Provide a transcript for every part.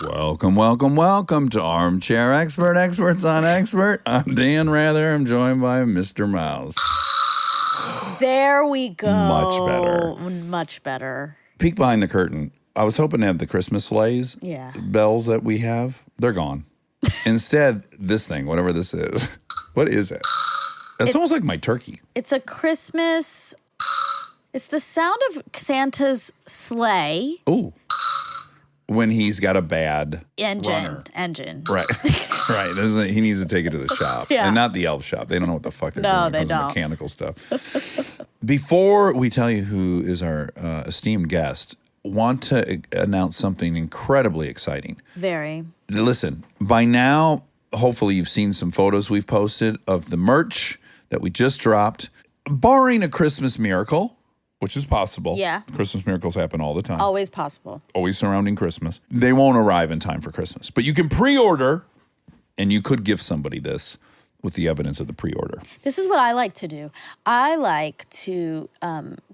Welcome, welcome, welcome to Armchair Expert, Experts on Expert. I'm Dan Rather. I'm joined by Mr. Mouse. There we go. Much better. Much better. Peek behind the curtain. I was hoping to have the Christmas sleighs. Yeah. Bells that we have. They're gone. Instead, this thing, whatever this is. What is it? It's almost like my turkey. It's a Christmas. It's the sound of Santa's sleigh. Ooh. When he's got a bad engine. Right. Right. He needs to take it to the shop. Yeah. And not the elf shop. They don't know what the fuck they're doing. No, they It comes with don't. Mechanical stuff. Before we tell you who is our esteemed guest, want to announce something incredibly exciting. Very. Listen, by now, hopefully you've seen some photos we've posted of the merch that we just dropped. Barring a Christmas miracle, which is possible. Yeah. Christmas miracles happen all the time. Always possible. Always surrounding Christmas. They won't arrive in time for Christmas. But you can pre-order, and you could give somebody this with the evidence of the pre-order. This is what I like to do. I like to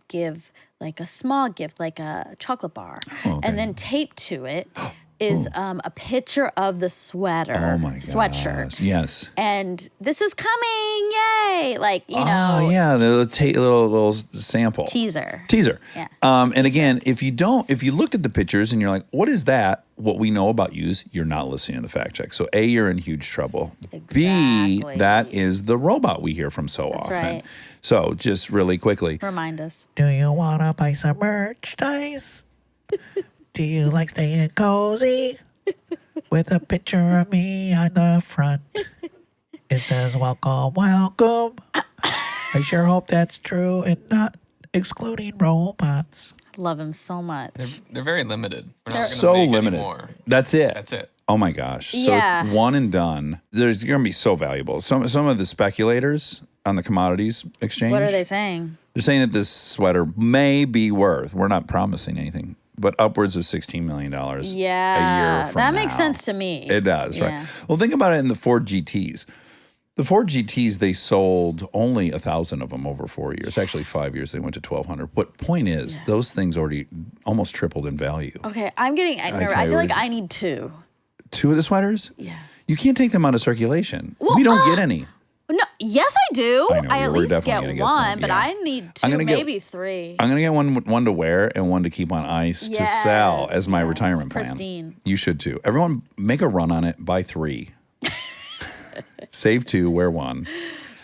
give like a small gift, like a chocolate bar, and then taped to it is a picture of the sweater. Oh my god. Sweatshirt. Yes. And this is coming, yay! Like, you know. Oh yeah, the little sample. Teaser. Yeah. And again, if you look at the pictures and you're like, what is that? What we know about you is you're not listening to the fact check. So A, you're in huge trouble. Exactly. B, that is the robot we hear from so often. Right. So just really quickly. Remind us. Do you want to buy some merchandise? Do you like staying cozy? With a picture of me on the front. It says, welcome, welcome. I sure hope that's true and not excluding robots. Love him so much. They're very limited. We're not gonna So make any limited. more. That's it. That's it. Oh my gosh. So Yeah. it's one and done. There's going to be so valuable. Some of the speculators on the commodities exchange. What are they saying? They're saying that this sweater may be worth, we're not promising anything, but upwards of $16 million a year from that makes now. sense to me. It does, Yeah. right? Well, think about it in the Ford GTs. The Ford GTs, they sold only 1,000 of them over 4 years. Actually, 5 years, they went to 1,200. But point is, those things already almost tripled in value. Okay, I'm getting nervous. I feel like I need two. 2 of the sweaters? Yeah. You can't take them out of circulation. Well, we don't get any. No, yes, I do. I know, I at we're least definitely get gonna get one, some, but yeah. I need I'm two, gonna get- maybe three. I'm going to get one to wear and one to keep on ice to sell as my retirement plan. Pristine. You should too. Everyone make a run on it. Buy 3. Save 2, wear 1.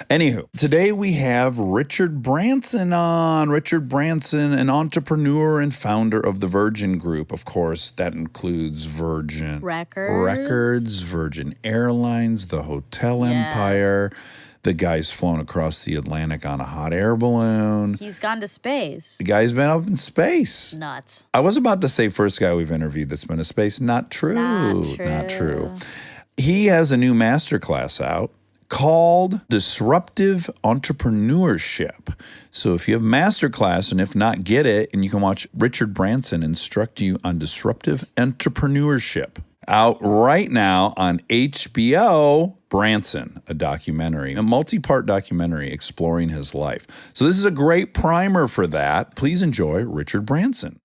Anywho, today we have Richard Branson on. Richard Branson, an entrepreneur and founder of the Virgin Group. Of course, that includes Virgin Records, Virgin Airlines, the hotel empire. The guy's flown across the Atlantic on a hot air balloon. He's gone to space. The guy's been up in space. Nuts. I was about to say first guy we've interviewed that's been to space. Not true. Not true. He has a new masterclass out called Disruptive Entrepreneurship. So if you have masterclass and if not, get it, and you can watch Richard Branson instruct you on disruptive entrepreneurship. Out right now on HBO, Branson, a documentary, a multi-part documentary exploring his life. So this is a great primer for that. Please enjoy Richard Branson.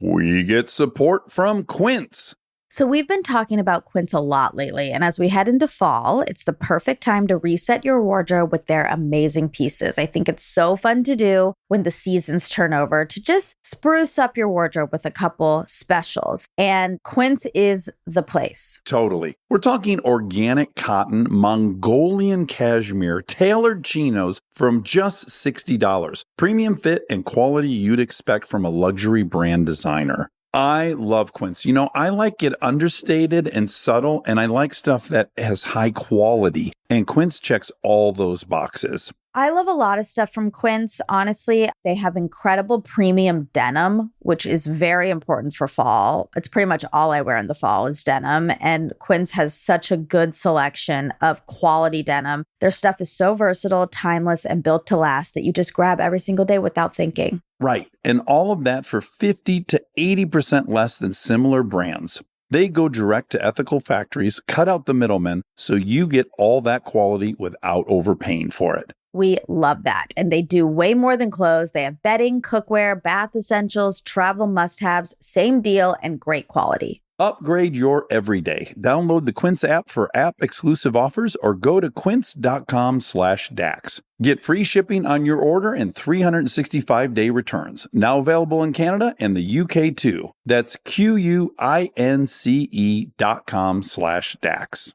We get support from Quince. So we've been talking about Quince a lot lately, and as we head into fall, it's the perfect time to reset your wardrobe with their amazing pieces. I think it's so fun to do when the seasons turn over to just spruce up your wardrobe with a couple specials, and Quince is the place. Totally. We're talking organic cotton, Mongolian cashmere, tailored chinos from just $60. Premium fit and quality you'd expect from a luxury brand designer. I love Quince. You know, I like it understated and subtle, and I like stuff that has high quality. And Quince checks all those boxes. I love a lot of stuff from Quince. Honestly, they have incredible premium denim, which is very important for fall. It's pretty much all I wear in the fall is denim. And Quince has such a good selection of quality denim. Their stuff is so versatile, timeless, and built to last that you just grab every single day without thinking. Right. And all of that for 50 to 80% less than similar brands. They go direct to ethical factories, cut out the middlemen, so you get all that quality without overpaying for it. We love that. And they do way more than clothes. They have bedding, cookware, bath essentials, travel must-haves, same deal, and great quality. Upgrade your everyday. Download the Quince app for app-exclusive offers or go to quince.com/DAX. Get free shipping on your order and 365-day returns. Now available in Canada and the UK too. That's QUINCE.com/DAX.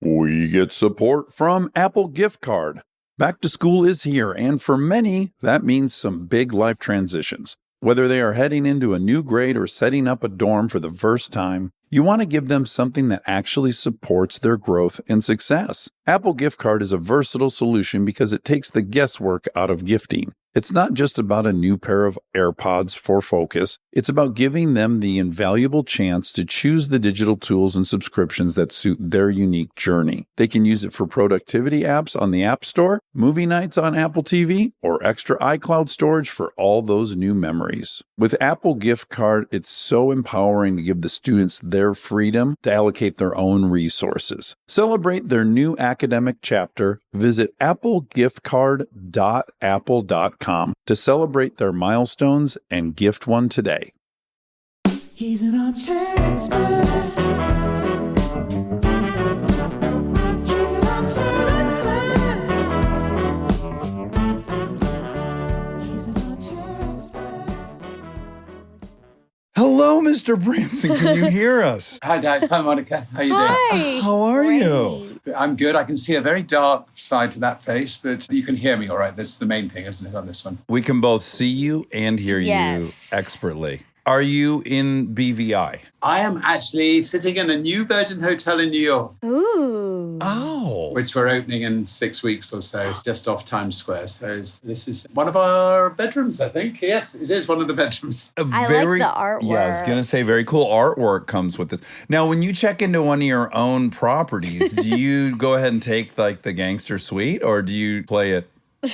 We get support from Apple Gift Card. Back to school is here, and for many, that means some big life transitions. Whether they are heading into a new grade or setting up a dorm for the first time, you want to give them something that actually supports their growth and success. Apple Gift Card is a versatile solution because it takes the guesswork out of gifting. It's not just about a new pair of AirPods for focus. It's about giving them the invaluable chance to choose the digital tools and subscriptions that suit their unique journey. They can use it for productivity apps on the App Store, movie nights on Apple TV, or extra iCloud storage for all those new memories. With Apple Gift Card, it's so empowering to give the students their freedom to allocate their own resources. Celebrate their new academic chapter. Visit applegiftcard.apple.com to celebrate their milestones and gift one today. He's an armchair expert. He's an armchair expert. He's an armchair expert. Hello, Mr. Branson. Can you hear us? Hi, Dax. Hi, Monica. How you doing? Hi. How are you? I'm good. I can see a very dark side to that face, but you can hear me all right. That's the main thing, isn't it, on this one? We can both see you and hear Yes. you expertly. Are you in BVI? I am actually sitting in a new Virgin hotel in New York, Ooh. Oh. which we're opening in 6 weeks or so. It's just off Times Square. So this is one of our bedrooms, I think. Yes, it is one of the bedrooms. A I like the artwork. Yeah, I was going to say very cool artwork comes with this. Now, when you check into one of your own properties, do you go ahead and take like the gangster suite or do you play it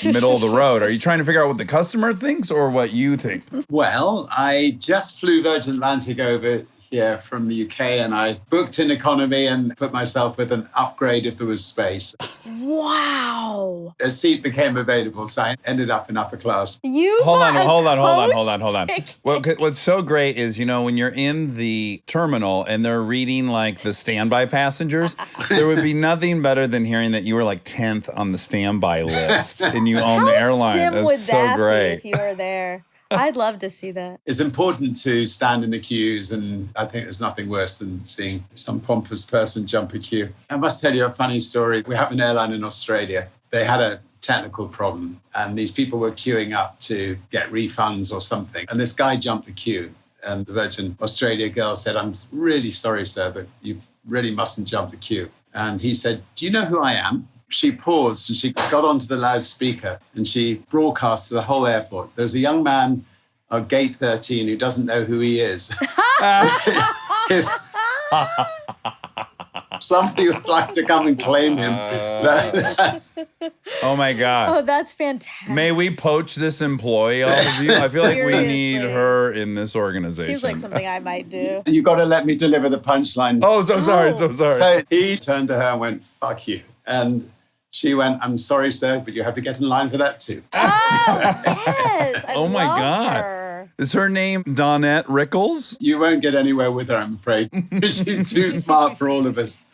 middle of the road? Are you trying to figure out what the customer thinks or what you think? Well, I just flew Virgin Atlantic over here from the UK and I booked an economy and put myself with an upgrade if there was space. Wow. A seat became available, so I ended up in upper class. You Hold on. hold on. Well, what's so great is, when you're in the terminal and they're reading like the standby passengers, there would be nothing better than hearing that you were like 10th on the standby list and you own the airline. Sim That's would so that great. be if you were there? I'd love to see that. It's important to stand in the queues, and I think there's nothing worse than seeing some pompous person jump a queue. I must tell you a funny story. We have an airline in Australia. They had a technical problem, and these people were queuing up to get refunds or something. And this guy jumped the queue, and the Virgin Australia girl said, "I'm really sorry, sir, but you really mustn't jump the queue." And he said, "Do you know who I am?" She paused and she got onto the loudspeaker and she broadcast to the whole airport. There's a young man at gate 13 who doesn't know who he is. If somebody would like to come and claim him. Oh my God. Oh, that's fantastic. May we poach this employee off of you? I feel like we need Seriously. her in this organization. Seems like something I might do. You've got to let me deliver the punchline. Oh, so sorry. So he turned to her and went, "Fuck you." And she went, "I'm sorry, sir, but you have to get in line for that too." Oh, yes. I Oh my love God. her. Is her name Donette Rickles? You won't get anywhere with her, I'm afraid. She's too smart for all of us.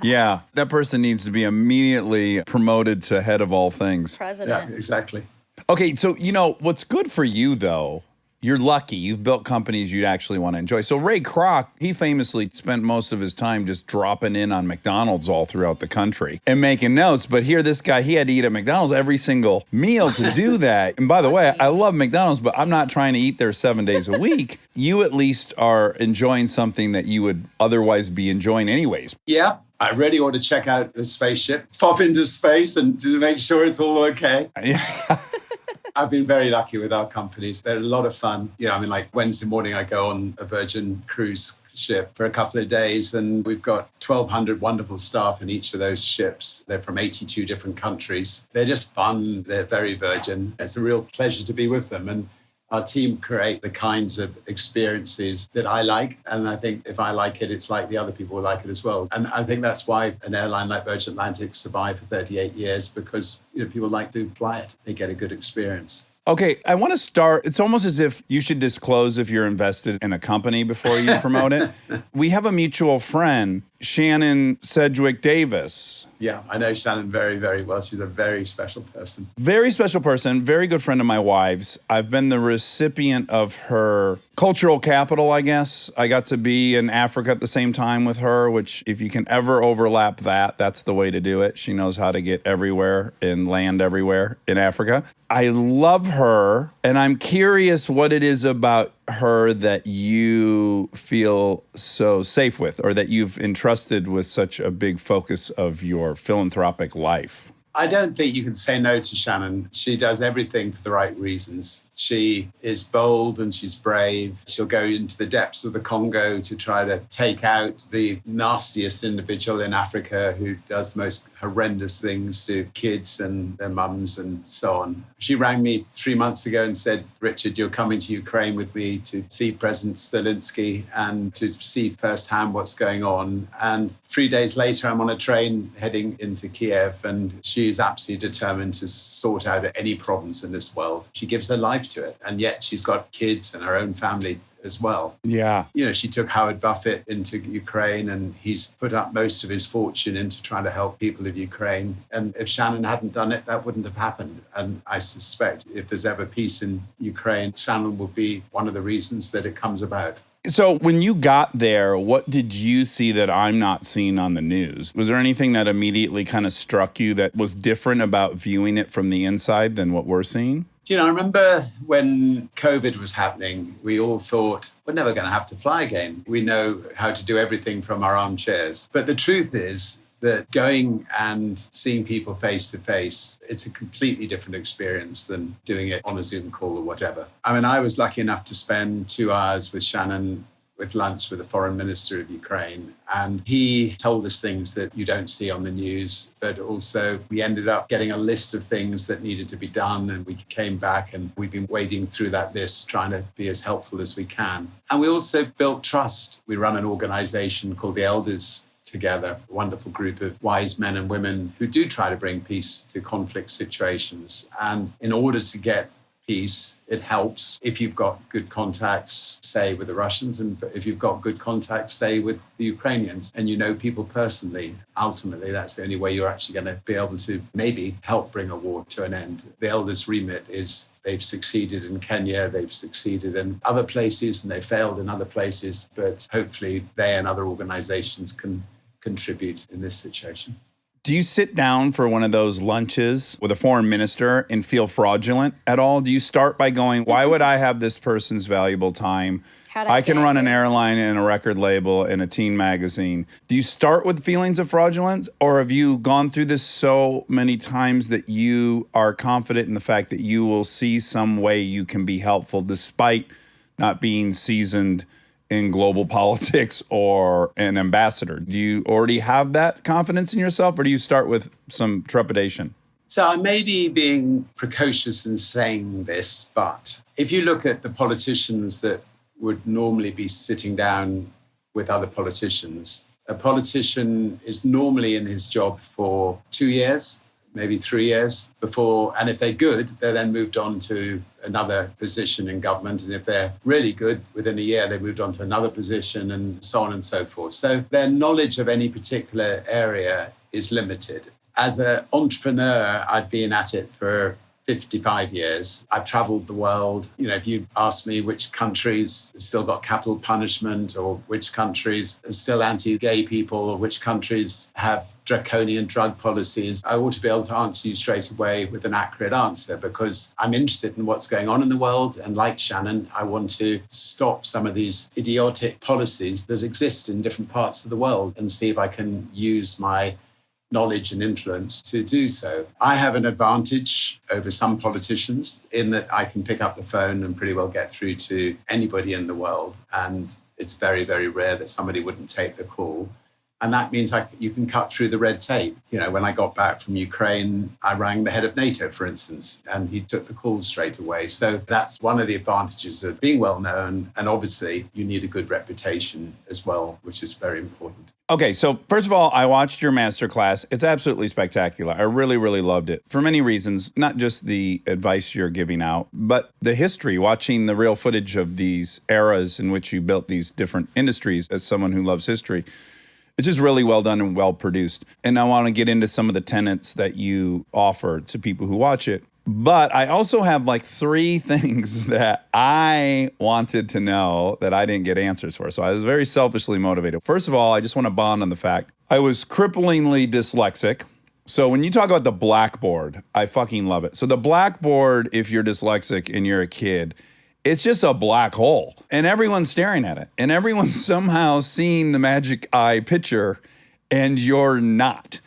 Yeah, that person needs to be immediately promoted to head of all things. Yeah, President. exactly. Okay, so what's good for you though, you're lucky. You've built companies you'd actually want to enjoy. So Ray Kroc, he famously spent most of his time just dropping in on McDonald's all throughout the country and making notes. But here, this guy, he had to eat at McDonald's every single meal to do that. And by the way, I love McDonald's, but I'm not trying to eat there 7 days a week. You at least are enjoying something that you would otherwise be enjoying anyways. Yeah, I really ought to check out the spaceship, pop into space and to make sure it's all okay. I've been very lucky with our companies. They're a lot of fun. Like Wednesday morning, I go on a Virgin cruise ship for a couple of days, and we've got 1,200 wonderful staff in each of those ships. They're from 82 different countries. They're just fun. They're very Virgin. It's a real pleasure to be with them. And our team create the kinds of experiences that I like. And I think if I like it, it's like the other people will like it as well. And I think that's why an airline like Virgin Atlantic survived for 38 years, because people like to fly it. They get a good experience. Okay, I want to start. It's almost as if you should disclose if you're invested in a company before you promote it. We have a mutual friend, Shannon Sedgwick Davis. Yeah, I know Shannon very, very well. She's a very special person. Very special person, very good friend of my wife's. I've been the recipient of her cultural capital, I guess. I got to be in Africa at the same time with her, which if you can ever overlap that, that's the way to do it. She knows how to get everywhere and land everywhere in Africa. I love her, and I'm curious what it is about her that you feel so safe with, or that you've entrusted with such a big focus of your philanthropic life. I don't think you can say no to Shannon. She does everything for the right reasons. She is bold and she's brave. She'll go into the depths of the Congo to try to take out the nastiest individual in Africa who does the most horrendous things to kids and their mums and so on. She rang me 3 months ago and said, Richard, you're coming to Ukraine with me to see President Zelensky and to see firsthand what's going on. And 3 days later, I'm on a train heading into Kiev, and she is absolutely determined to sort out any problems in this world. She gives her life to it, and yet she's got kids and her own family as well. Yeah. You know, she took Howard Buffett into Ukraine, and he's put up most of his fortune into trying to help people of Ukraine. And if Shannon hadn't done it, that wouldn't have happened. And I suspect if there's ever peace in Ukraine, Shannon will be one of the reasons that it comes about. So when you got there, what did you see that I'm not seeing on the news? Was there anything that immediately kind of struck you that was different about viewing it from the inside than what we're seeing? Do you know, I remember when COVID was happening, we all thought, we're never going to have to fly again. We know how to do everything from our armchairs. But the truth is that going and seeing people face to face, it's a completely different experience than doing it on a Zoom call or whatever. I mean, I was lucky enough to spend 2 hours with Shannon with lunch with the foreign minister of Ukraine. And he told us things that you don't see on the news, but also we ended up getting a list of things that needed to be done. And we came back and we've been wading through that list, trying to be as helpful as we can. And we also built trust. We run an organization called the Elders together, a wonderful group of wise men and women who do try to bring peace to conflict situations. And in order to get peace, it helps if you've got good contacts, say, with the Russians, and if you've got good contacts, say, with the Ukrainians, and you know people personally. Ultimately, that's the only way you're actually going to be able to maybe help bring a war to an end. The Elders' remit is they've succeeded in Kenya, they've succeeded in other places, and they failed in other places, but hopefully they and other organizations can contribute in this situation. Do you sit down for one of those lunches with a foreign minister and feel fraudulent at all? Do you start by going, why would I have this person's valuable time? I can run an airline and a record label and a teen magazine. Do you start with feelings of fraudulence, or have you gone through this so many times that you are confident in the fact that you will see some way you can be helpful despite not being seasoned in global politics or an ambassador? Do you already have that confidence in yourself, or do you start with some trepidation? So I may be being precocious in saying this, but if you look at the politicians that would normally be sitting down with other politicians, a politician is normally in his job for 2 years, maybe 3 years before, and if they're good, they're then moved on to another position in government. And if they're really good, within a year, they moved on to another position, and so on and so forth. So their knowledge of any particular area is limited. As an entrepreneur, I've been at it for 55 years. I've traveled the world. You know, if you ask me which countries still got capital punishment, or which countries are still anti-gay people, or which countries have draconian drug policies, I ought to be able to answer you straight away with an accurate answer, because I'm interested in what's going on in the world. And like Shannon, I want to stop some of these idiotic policies that exist in different parts of the world and see if I can use my knowledge and influence to do so. I have an advantage over some politicians in that I can pick up the phone and pretty well get through to anybody in the world. And it's very, very rare that somebody wouldn't take the call. And that means you can cut through the red tape. You know, when I got back from Ukraine, I rang the head of NATO, for instance, and he took the call straight away. So that's one of the advantages of being well known. And obviously, you need a good reputation as well, which is very important. Okay, so first of all, I watched your masterclass. It's absolutely spectacular. I really, really loved it for many reasons, not just the advice you're giving out, but the history, watching the real footage of these eras in which you built these different industries as someone who loves history. It's just really well done and well produced. And I want to get into some of the tenets that you offer to people who watch it. But I also have like 3 things that I wanted to know that I didn't get answers for. So I was very selfishly motivated. First of all, I just want to bond on the fact I was cripplingly dyslexic. So when you talk about the blackboard, I fucking love it. So the blackboard, if you're dyslexic and you're a kid, it's just a black hole. And everyone's staring at it. And everyone's somehow seeing the magic eye picture and you're not.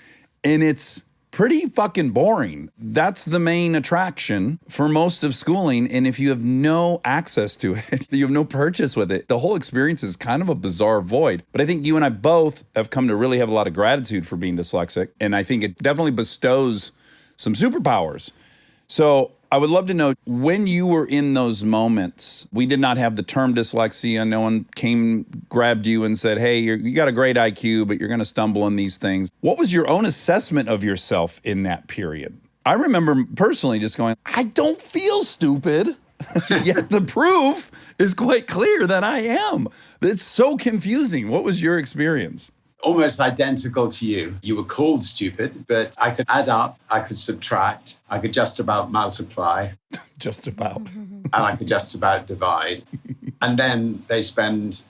And it's pretty fucking boring. That's the main attraction for most of schooling. And if you have no access to it, you have no purchase with it, the whole experience is kind of a bizarre void. But I think you and I both have come to really have a lot of gratitude for being dyslexic. And I think it definitely bestows some superpowers. So I would love to know, when you were in those moments, we did not have the term dyslexia. No one came, grabbed you and said, hey, you got a great IQ, but you're going to stumble in these things. What was your own assessment of yourself in that period? I remember personally just going, I don't feel stupid. Yet the proof is quite clear that I am. It's so confusing. What was your experience? Almost identical to you. You were called stupid, but I could add up, I could subtract, I could just about multiply. Just about. And I could just about divide. And then they spend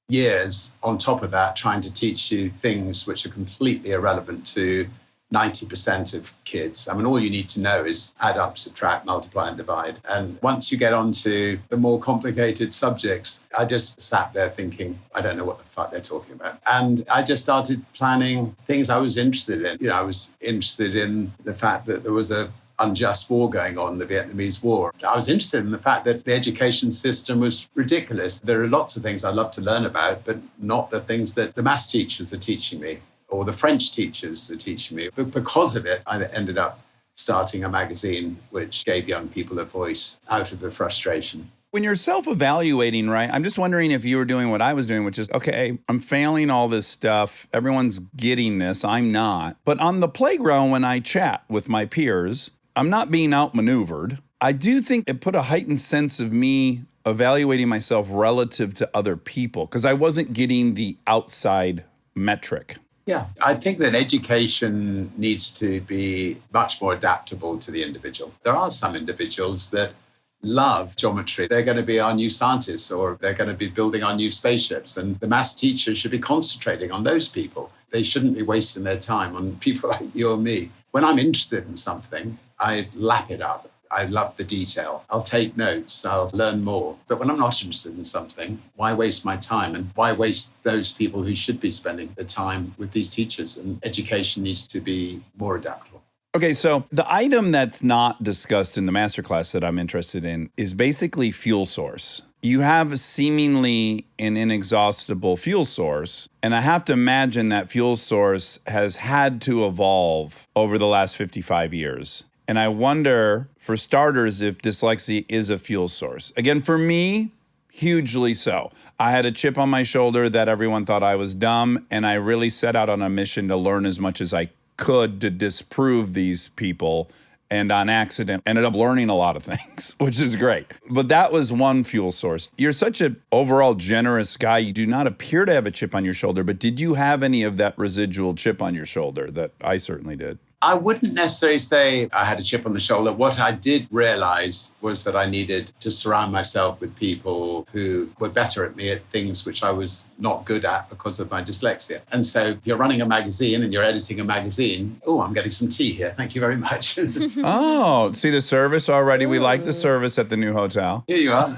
years on top of that trying to teach you things which are completely irrelevant to 90% of kids. I mean, all you need to know is add up, subtract, multiply, and divide. And once you get onto the more complicated subjects, I just sat there thinking, I don't know what the fuck they're talking about. And I just started planning things I was interested in. I was interested in the fact that there was a unjust war going on, the Vietnamese War. I was interested in the fact that the education system was ridiculous. There are lots of things I love to learn about, but not the things that the maths teachers are teaching me, or the French teachers are teaching me. But because of it, I ended up starting a magazine which gave young people a voice out of the frustration. When you're self-evaluating, right, I'm just wondering if you were doing what I was doing, which is, okay, I'm failing all this stuff. Everyone's getting this. I'm not. But on the playground, when I chat with my peers, I'm not being outmaneuvered. I do think it put a heightened sense of me evaluating myself relative to other people because I wasn't getting the outside metric. Yeah, I think that education needs to be much more adaptable to the individual. There are some individuals that love geometry. They're going to be our new scientists, or they're going to be building our new spaceships. And the maths teachers should be concentrating on those people. They shouldn't be wasting their time on people like you or me. When I'm interested in something, I lap it up. I love the detail. I'll take notes. I'll learn more. But when I'm not interested in something, why waste my time? And why waste those people who should be spending the time with these teachers? And education needs to be more adaptable. Okay, so the item that's not discussed in the masterclass that I'm interested in is basically fuel source. You have seemingly an inexhaustible fuel source, and I have to imagine that fuel source has had to evolve over the last 55 years. And I wonder, for starters, if dyslexia is a fuel source. Again, for me, hugely so. I had a chip on my shoulder that everyone thought I was dumb, and I really set out on a mission to learn as much as I could to disprove these people, and on accident ended up learning a lot of things, which is great. But that was one fuel source. You're such an overall generous guy. You do not appear to have a chip on your shoulder, but did you have any of that residual chip on your shoulder? That I certainly did. I wouldn't necessarily say I had a chip on the shoulder. What I did realize was that I needed to surround myself with people who were better at me at things which I was not good at because of my dyslexia. And so you're running a magazine and you're editing a magazine. Oh, I'm getting some tea here. Thank you very much. Oh, see the service already. We like the service at the new hotel. Here you are.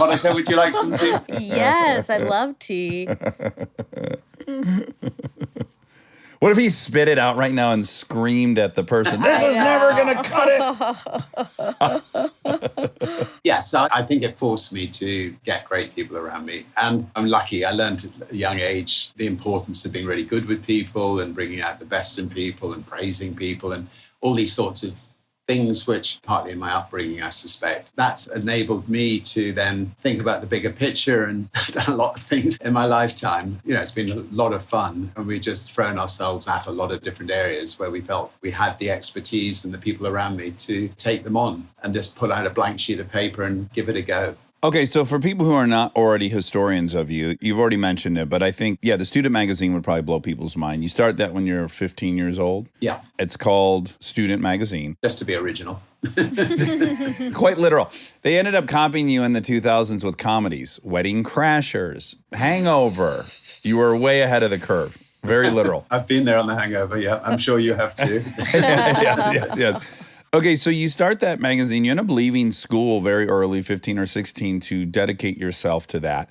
Monica, would you like some tea? Yes, I love tea. What if he spit it out right now and screamed at the person, this is never going to cut it? Yes, I think it forced me to get great people around me. And I'm lucky. I learned at a young age the importance of being really good with people and bringing out the best in people and praising people and all these sorts of things which, partly in my upbringing, I suspect, that's enabled me to then think about the bigger picture and done a lot of things in my lifetime. It's been a lot of fun, and we've just thrown ourselves at a lot of different areas where we felt we had the expertise and the people around me to take them on and just pull out a blank sheet of paper and give it a go. Okay, so for people who are not already historians of you, you've already mentioned it, but I think, the Student Magazine would probably blow people's mind. You start that when you're 15 years old. Yeah. It's called Student Magazine. Just to be original. Quite literal. They ended up copying you in the 2000s with comedies, Wedding Crashers, Hangover. You were way ahead of the curve. Very literal. I've been there on The Hangover, yeah. I'm sure you have too. Yes. Okay, so you start that magazine. You end up leaving school very early, 15 or 16, to dedicate yourself to that.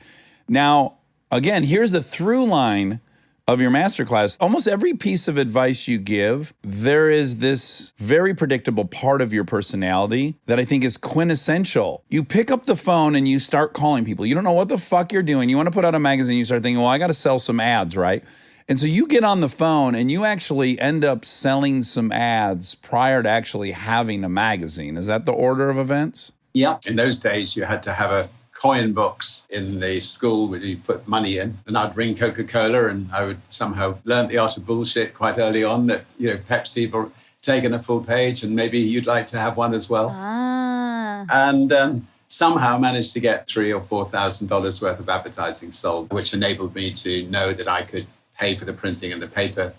Now, again, here's the through line of your masterclass. Almost every piece of advice you give, there is this very predictable part of your personality that I think is quintessential. You pick up the phone and you start calling people. You don't know what the fuck you're doing. You want to put out a magazine. You start thinking, well, I got to sell some ads, right? And so you get on the phone and you actually end up selling some ads prior to actually having a magazine. Is that the order of events? Yeah. In those days, you had to have a coin box in the school where you put money in, and I'd ring Coca-Cola, and I would somehow learn the art of bullshit quite early on that, Pepsi were taking a full page and maybe you'd like to have one as well. And somehow managed to get $3,000 or $4,000 worth of advertising sold, which enabled me to know that I could pay for the printing and the paper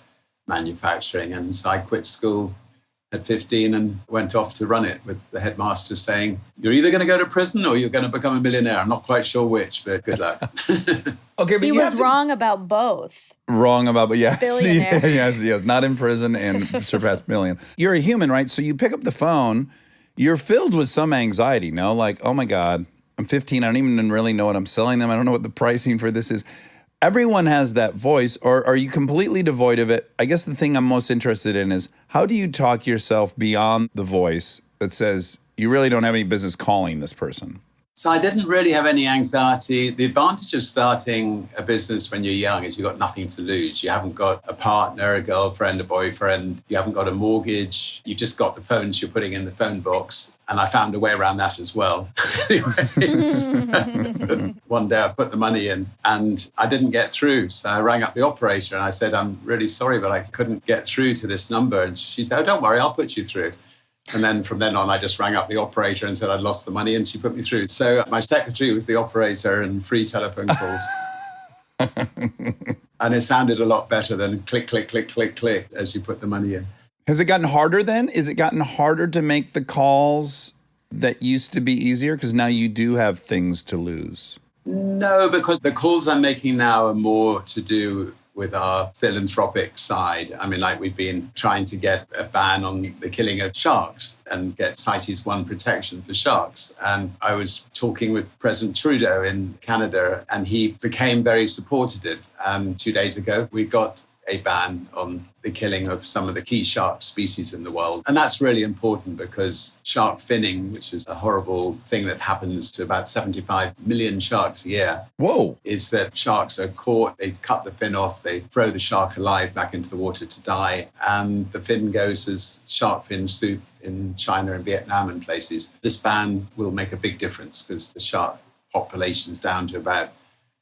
manufacturing. And so I quit school at 15 and went off to run it, with the headmaster saying, you're either going to go to prison or you're going to become a millionaire. I'm not quite sure which, but good luck. Okay, but he was wrong about both. Wrong about, but yes. Billionaire. yes. Not in prison and surpassed million. You're a human, right? So you pick up the phone, you're filled with some anxiety, no? Like, oh my God, I'm 15. I don't even really know what I'm selling them. I don't know what the pricing for this is. Everyone has that voice, or are you completely devoid of it? I guess the thing I'm most interested in is, how do you talk yourself beyond the voice that says you really don't have any business calling this person? So I didn't really have any anxiety. The advantage of starting a business when you're young is you've got nothing to lose. You haven't got a partner, a girlfriend, a boyfriend. You haven't got a mortgage. You've just got the phones you're putting in the phone box. And I found a way around that as well. One day I put the money in and I didn't get through. So I rang up the operator and I said, I'm really sorry, but I couldn't get through to this number. And she said, oh, don't worry, I'll put you through. And then from then on, I just rang up the operator and said I'd lost the money, and she put me through. So my secretary was the operator and free telephone calls. And it sounded a lot better than click, click, click, click, click as you put the money in. Has it gotten harder then? Is it gotten harder to make the calls that used to be easier? Because now you do have things to lose. No, because the calls I'm making now are more to do with our philanthropic side. I mean, like we've been trying to get a ban on the killing of sharks and get CITES 1 protection for sharks. And I was talking with President Trudeau in Canada, and he became very supportive. 2 days ago, we got a ban on the killing of some of the key shark species in the world. And that's really important because shark finning, which is a horrible thing that happens to about 75 million sharks a year. Whoa. Is that sharks are caught, they cut the fin off, they throw the shark alive back into the water to die, and the fin goes as shark fin soup in China and Vietnam and places. This ban will make a big difference because the shark population's down to about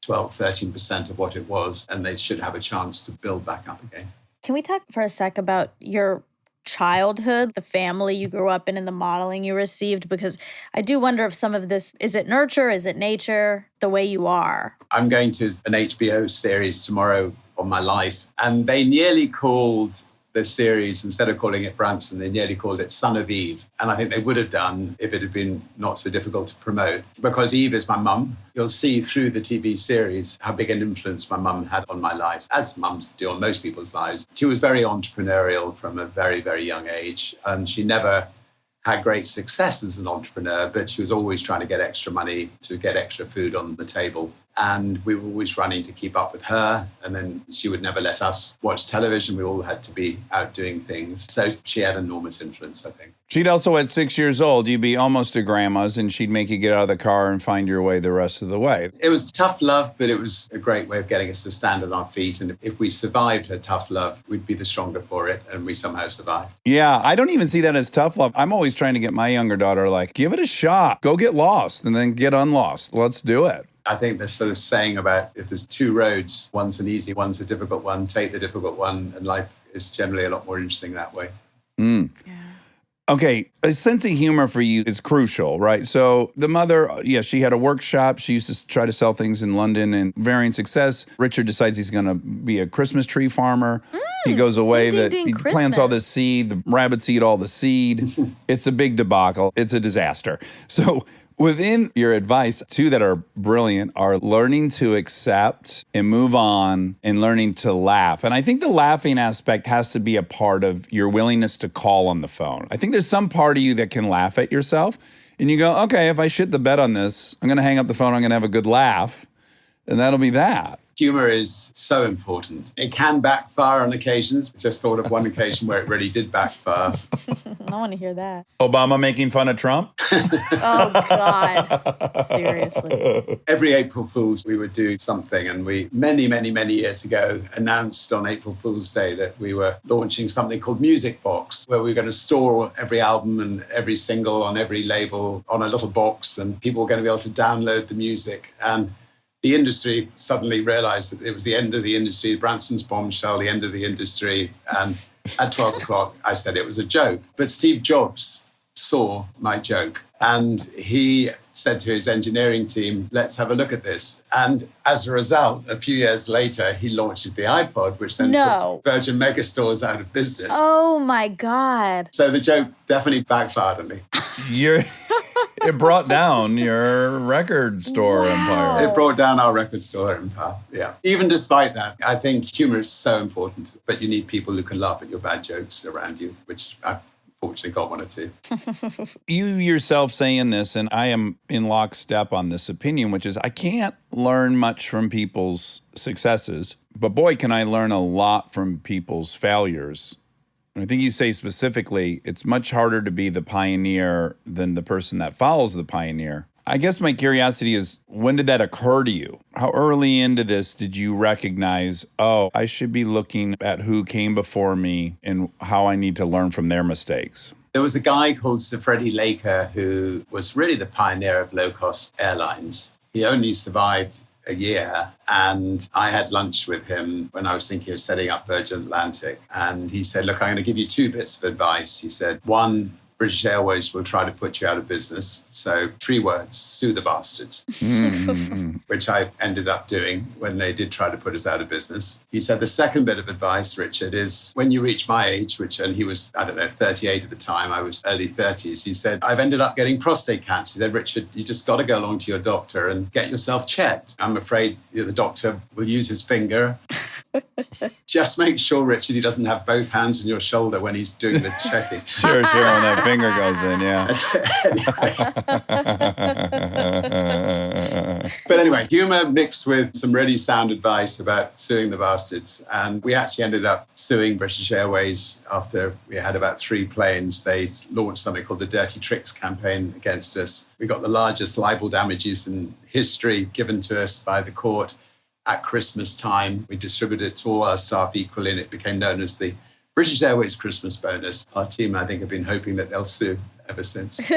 12-13% of what it was, and they should have a chance to build back up again. Can we talk for a sec about your childhood, the family you grew up in, and the modeling you received? Because I do wonder if some of this, is it nurture, is it nature, the way you are? I'm going to an HBO series tomorrow on my life, and they nearly called the series, instead of calling it Branson, they nearly called it Son of Eve. And I think they would have done if it had been not so difficult to promote. Because Eve is my mum. You'll see through the TV series how big an influence my mum had on my life, as mums do on most people's lives. She was very entrepreneurial from a very, very young age. And she never had great success as an entrepreneur, but she was always trying to get extra money to get extra food on the table. And we were always running to keep up with her. And then she would never let us watch television. We all had to be out doing things. So she had enormous influence, I think. She'd also, at 6 years old, you'd be almost to grandma's and she'd make you get out of the car and find your way the rest of the way. It was tough love, but it was a great way of getting us to stand on our feet. And if we survived her tough love, we'd be the stronger for it. And we somehow survived. Yeah, I don't even see that as tough love. I'm always trying to get my younger daughter like, give it a shot. Go get lost and then get unlost. Let's do it. I think there's sort of saying about if there's two roads, one's an easy, one's a difficult one, take the difficult one. And life is generally a lot more interesting that way. Yeah. Okay, a sense of humor for you is crucial, right? So the mother, she had a workshop. She used to try to sell things in London and varying success. Richard decides he's going to be a Christmas tree farmer. He goes away, he plants all this seed. The rabbits eat all the seed. It's a big debacle. It's a disaster. So within your advice, two that are brilliant are learning to accept and move on and learning to laugh. And I think the laughing aspect has to be a part of your willingness to call on the phone. I think there's some part of you that can laugh at yourself and you go, okay, if I shit the bed on this, I'm going to hang up the phone, I'm going to have a good laugh, and that'll be that. Humor is so important. It can backfire on occasions. Just thought of one occasion where it really did backfire. I want to hear that. Obama making fun of Trump? Oh, God. Seriously. Every April Fool's, we would do something. And we, many, many, many years ago, announced on April Fool's Day that we were launching something called Music Box, where we were going to store every album and every single on every label on a little box. And people were going to be able to download the music. And the industry suddenly realized that it was the end of the industry, Branson's bombshell, the end of the industry. And at 12 o'clock, I said it was a joke. But Steve Jobs saw my joke and he said to his engineering team, let's have a look at this. And as a result, a few years later, he launches the iPod, which then puts Virgin Megastores out of business. Oh, my God. So the joke definitely backfired on me. It brought down your record store empire. It brought down our record store empire, yeah. Even despite that, I think humor is so important, but you need people who can laugh at your bad jokes around you, which I've fortunately got one or two. You yourself saying this, and I am in lockstep on this opinion, which is I can't learn much from people's successes, but boy, can I learn a lot from people's failures. I think you say specifically, it's much harder to be the pioneer than the person that follows the pioneer. I guess my curiosity is, when did that occur to you? How early into this did you recognize, oh, I should be looking at who came before me and how I need to learn from their mistakes? There was a guy called Sir Freddie Laker who was really the pioneer of low-cost airlines. He only survived a year, and I had lunch with him when I was thinking of setting up Virgin Atlantic. And he said, look, I'm going to give you two bits of advice. He said, one, British Airways will try to put you out of business. So 3 words, sue the bastards, which I ended up doing when they did try to put us out of business. He said, the second bit of advice, Richard, is when you reach my age, and he was, 38 at the time, I was early 30s. He said, I've ended up getting prostate cancer. He said, Richard, you just got to go along to your doctor and get yourself checked. I'm afraid the doctor will use his finger. Just make sure, Richard, he doesn't have both hands on your shoulder when he's doing the checking. Sure, when that finger goes in, yeah. But anyway, humor mixed with some really sound advice about suing the bastards. And we actually ended up suing British Airways after we had about 3 planes. They launched something called the Dirty Tricks campaign against us. We got the largest libel damages in history given to us by the court. At Christmas time, we distributed it to all our staff equally, and it became known as the British Airways Christmas bonus. Our team, I think, have been hoping that they'll sue ever since.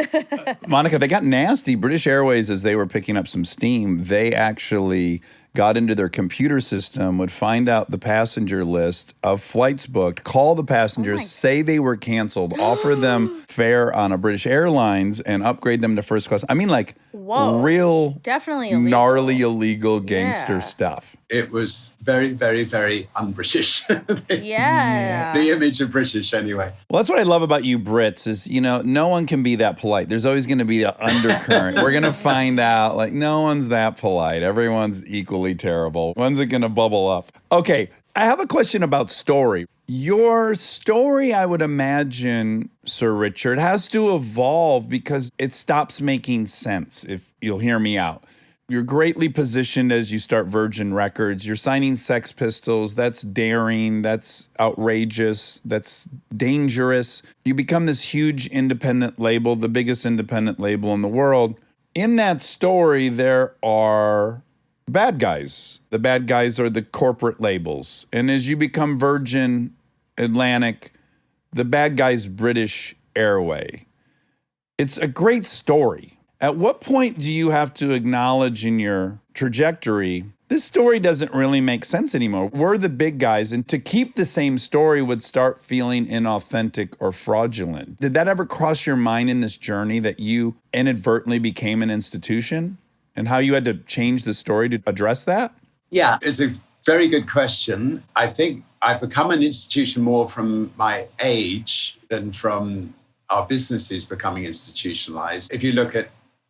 Monica, they got nasty. British Airways, as they were picking up some steam, they actually got into their computer system, would find out the passenger list of flights booked, call the passengers, say they were canceled, offer them fare on a British Airlines, and upgrade them to first class. I mean, like, real, definitely illegal. Gnarly, illegal gangster stuff. It was very, very, very un-British. Yeah. The image of British, anyway. Well, that's what I love about you Brits is, no one can be that polite. There's always going to be the undercurrent. We're going to find out, like, no one's that polite. Everyone's equally terrible. When's it going to bubble up? Okay, I have a question about story. Your story, I would imagine, Sir Richard, has to evolve because it stops making sense, if you'll hear me out. You're greatly positioned as you start Virgin Records. You're signing Sex Pistols. That's daring. That's outrageous. That's dangerous. You become this huge independent label, the biggest independent label in the world. In that story, there are bad guys. The bad guys are the corporate labels. And as you become Virgin Atlantic, the bad guy's British Airway. It's a great story. At what point do you have to acknowledge in your trajectory, this story doesn't really make sense anymore? We're the big guys, and to keep the same story would start feeling inauthentic or fraudulent. Did that ever cross your mind in this journey that you inadvertently became an institution and how you had to change the story to address that? Yeah, it's a very good question. I think I've become an institution more from my age than from our businesses becoming institutionalized. If you look at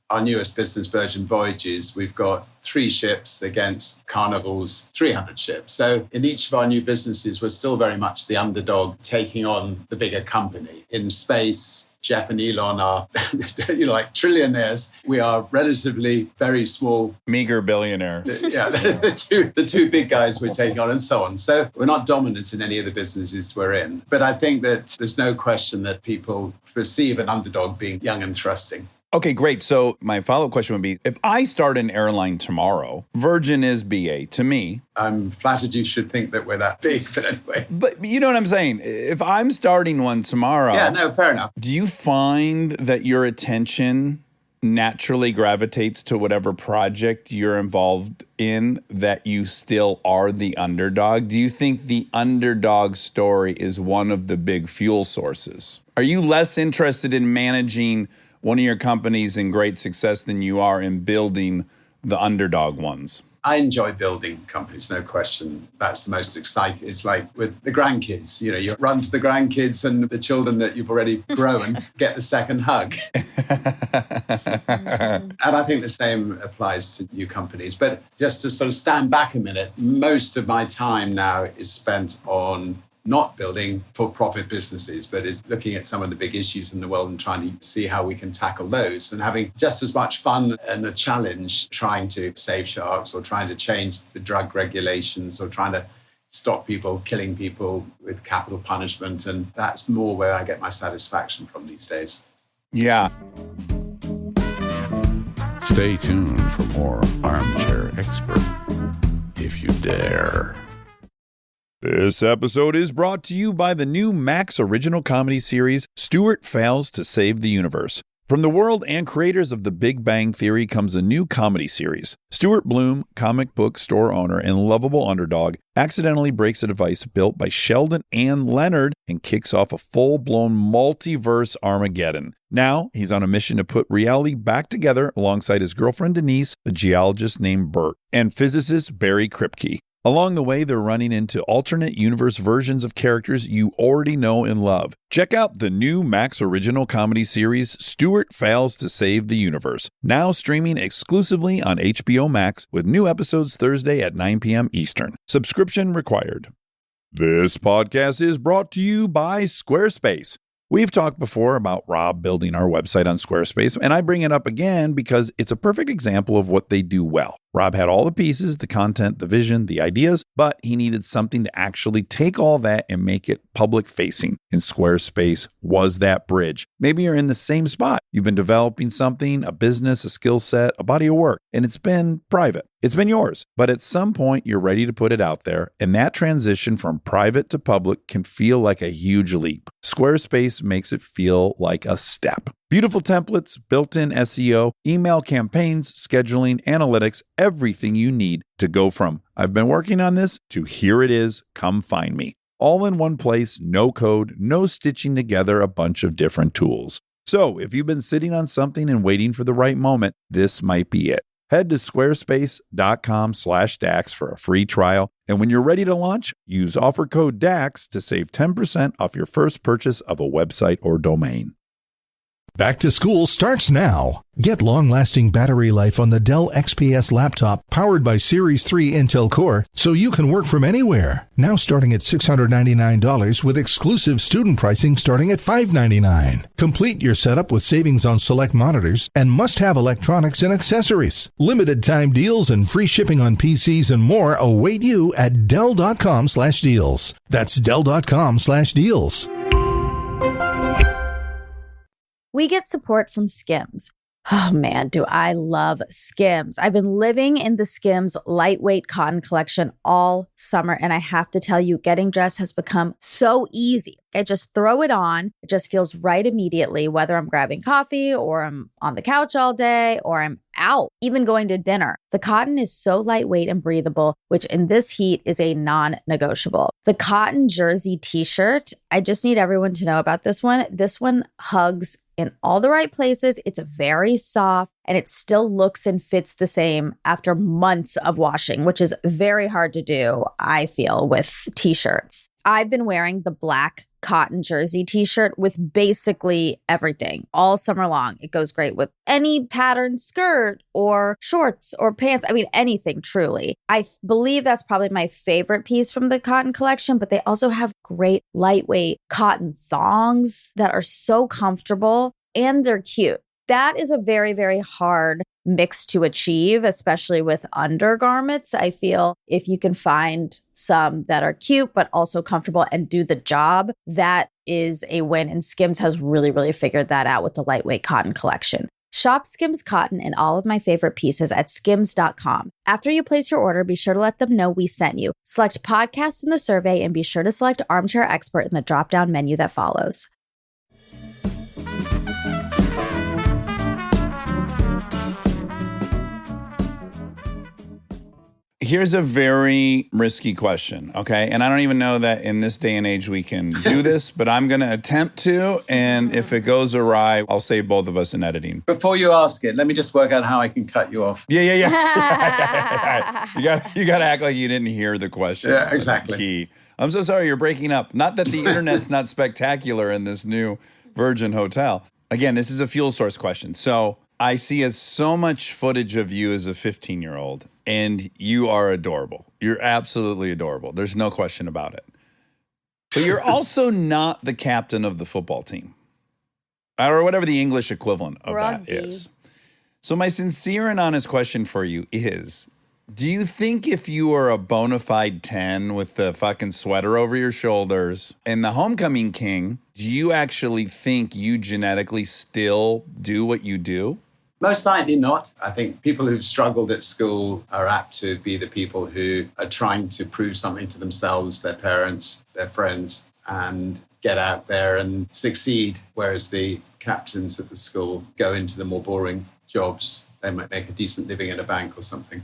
our newest business, Virgin Voyages, we've got 3 ships against Carnival's 300 ships. So in each of our new businesses, we're still very much the underdog taking on the bigger company. In space, Jeff and Elon are like trillionaires. We are relatively very small. Meager billionaire. Yeah, the two big guys we're taking on and so on. So we're not dominant in any of the businesses we're in. But I think that there's no question that people perceive an underdog being young and thrusting. Okay, great. So my follow-up question would be, if I start an airline tomorrow, Virgin is BA to me. I'm flattered you should think that we're that big, but anyway. But you know what I'm saying? If I'm starting one tomorrow, Yeah, no, fair enough. do you find that your attention naturally gravitates to whatever project you're involved in, that you still are the underdog? Do you think the underdog story is one of the big fuel sources? Are you less interested in managing one of your companies in great success than you are in building the underdog ones? I enjoy building companies, no question. That's the most exciting. It's like with the grandkids, you run to the grandkids and the children that you've already grown get the second hug. And I think the same applies to new companies. But just to sort of stand back a minute, most of my time now is spent on not building for-profit businesses, but is looking at some of the big issues in the world and trying to see how we can tackle those and having just as much fun and a challenge trying to save sharks or trying to change the drug regulations or trying to stop people killing people with capital punishment. And that's more where I get my satisfaction from these days. Yeah. Stay tuned for more Armchair Expert, if you dare. This episode is brought to you by the new Max original comedy series, Stuart Fails to Save the Universe. From the world and creators of The Big Bang Theory comes a new comedy series. Stuart Bloom, comic book store owner and lovable underdog, accidentally breaks a device built by Sheldon and Leonard and kicks off a full-blown multiverse Armageddon. Now, he's on a mission to put reality back together alongside his girlfriend Denise, a geologist named Bert, and physicist Barry Kripke. Along the way, they're running into alternate universe versions of characters you already know and love. Check out the new Max original comedy series, Stuart Fails to Save the Universe, now streaming exclusively on HBO Max with new episodes Thursday at 9 p.m. Eastern. Subscription required. This podcast is brought to you by Squarespace. We've talked before about Rob building our website on Squarespace, and I bring it up again because it's a perfect example of what they do well. Rob had all the pieces, the content, the vision, the ideas, but he needed something to actually take all that and make it public facing. And Squarespace was that bridge. Maybe you're in the same spot. You've been developing something, a business, a skill set, a body of work, and it's been private. It's been yours. But at some point, you're ready to put it out there. And that transition from private to public can feel like a huge leap. Squarespace makes it feel like a step. Beautiful templates, built-in SEO, email campaigns, scheduling, analytics, everything you need to go from I've been working on this to here it is, come find me. All in one place, no code, no stitching together a bunch of different tools. So if you've been sitting on something and waiting for the right moment, this might be it. Head to squarespace.com/DAX for a free trial. And when you're ready to launch, use offer code DAX to save 10% off your first purchase of a website or domain. Back to school starts now. Get long-lasting battery life on the Dell XPS laptop powered by Series 3 Intel Core so you can work from anywhere. Now starting at $699 with exclusive student pricing starting at $599. Complete your setup with savings on select monitors and must-have electronics and accessories. Limited time deals and free shipping on PCs and more await you at Dell.com/deals. That's Dell.com/deals. We get support from Skims. Oh man, do I love Skims. I've been living in the Skims lightweight cotton collection all summer, and I have to tell you, getting dressed has become so easy. I just throw it on. It just feels right immediately, whether I'm grabbing coffee or I'm on the couch all day or I'm out, even going to dinner. The cotton is so lightweight and breathable, which in this heat is a non-negotiable. The cotton jersey t-shirt, I just need everyone to know about this one. This one hugs in all the right places. It's very soft and it still looks and fits the same after months of washing, which is very hard to do, I feel, with t-shirts. I've been wearing the black cotton jersey t-shirt with basically everything all summer long. It goes great with any patterned skirt or shorts or pants. I mean, anything truly. I believe that's probably my favorite piece from the cotton collection, but they also have great lightweight cotton thongs that are so comfortable and they're cute. That is a very, very hard mix to achieve, especially with undergarments. I feel if you can find some that are cute, but also comfortable and do the job, that is a win. And Skims has really, really figured that out with the lightweight cotton collection. Shop Skims cotton and all of my favorite pieces at skims.com. After you place your order, be sure to let them know we sent you. Select podcast in the survey and be sure to select Armchair Expert in the drop-down menu that follows. Here's a very risky question, okay? And I don't even know that in this day and age we can do this, but I'm going to attempt to. And if it goes awry, I'll save both of us in editing. Before you ask it, let me just work out how I can cut you off. Yeah. You got to act like you didn't hear the question. Yeah, That's exactly. Key. I'm so sorry you're breaking up. Not that the internet's not spectacular in this new Virgin Hotel. Again, this is a fuel source question. So I see so much footage of you as a 15-year-old. And you are adorable. You're absolutely adorable. There's no question about it. But you're also not the captain of the football team, or whatever the English equivalent of Rugby. that is. So my sincere and honest question for you is, do you think if you were a bona fide 10 with the fucking sweater over your shoulders and the homecoming king, do you actually think you genetically still do what you do? Most likely not. I think people who've struggled at school are apt to be the people who are trying to prove something to themselves, their parents, their friends, and get out there and succeed. Whereas the captains at the school go into the more boring jobs. They might make a decent living at a bank or something.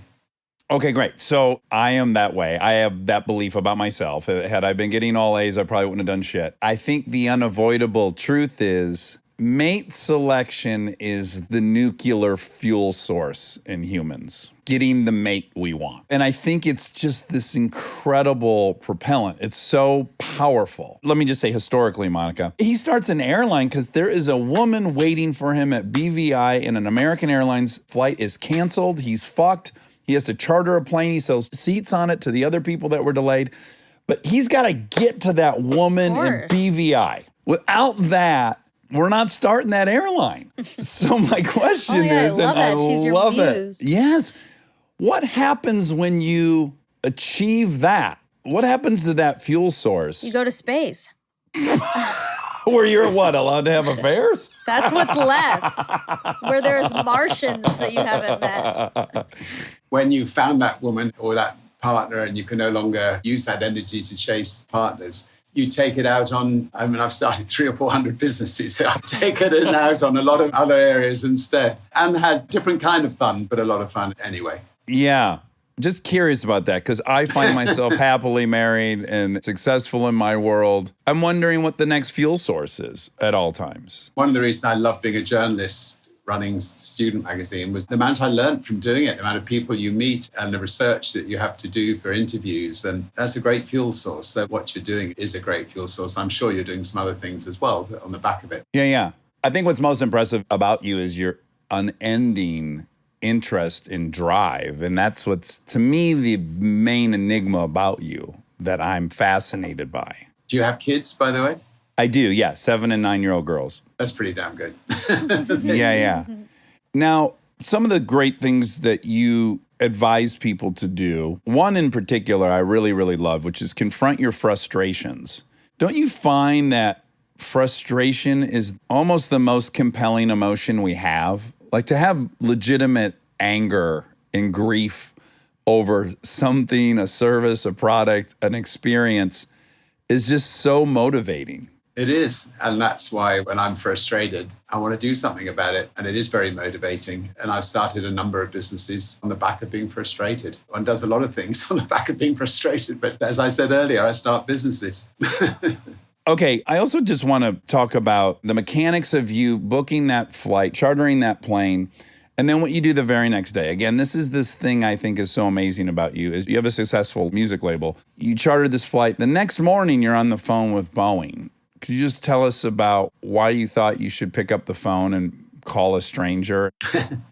Okay, great. So I am that way. I have that belief about myself. Had I been getting all A's, I probably wouldn't have done shit. I think the unavoidable truth is mate selection is the nuclear fuel source in humans, getting the mate we want. And I think it's just this incredible propellant. It's so powerful. Let me just say historically, Monica, he starts an airline because there is a woman waiting for him at BVI and an American Airlines flight is canceled. He's fucked. He has to charter a plane. He sells seats on it to the other people that were delayed. But he's got to get to that woman in BVI. Without that, we're not starting that airline. So my question is, and I love it. Yes. What happens when you achieve that? What happens to that fuel source? You go to space. Where you're what, allowed to have affairs? That's what's left. Where there's Martians that you haven't met. When you found that woman or that partner and you can no longer use that energy to chase partners, you take it out on, I mean, I've started 300 or 400 businesses, so I've taken it out on a lot of other areas instead and had different kind of fun, but a lot of fun anyway. Yeah. Just curious about that because I find myself happily married and successful in my world. I'm wondering what the next fuel source is at all times. One of the reasons I love being a journalist running student magazine was the amount I learned from doing it, the amount of people you meet and the research that you have to do for interviews. And that's a great fuel source. So what you're doing is a great fuel source. I'm sure you're doing some other things as well on the back of it. Yeah. I think what's most impressive about you is your unending interest and drive. And that's what's, to me, the main enigma about you that I'm fascinated by. Do you have kids, by the way? I do, yeah. 7 and 9-year-old girls. That's pretty damn good. Yeah. Now, some of the great things that you advise people to do, one in particular I really, really love, which is confront your frustrations. Don't you find that frustration is almost the most compelling emotion we have? Like to have legitimate anger and grief over something, a service, a product, an experience is just so motivating. It is. And that's why when I'm frustrated, I want to do something about it. And it is very motivating. And I've started a number of businesses on the back of being frustrated. One does a lot of things on the back of being frustrated. But as I said earlier, I start businesses. Okay, I also just want to talk about the mechanics of you booking that flight, chartering that plane, and then what you do the very next day. Again, this is this thing I think is so amazing about you is you have a successful music label. You chartered this flight. The next morning, you're on the phone with Boeing. Could you just tell us about why you thought you should pick up the phone and call a stranger?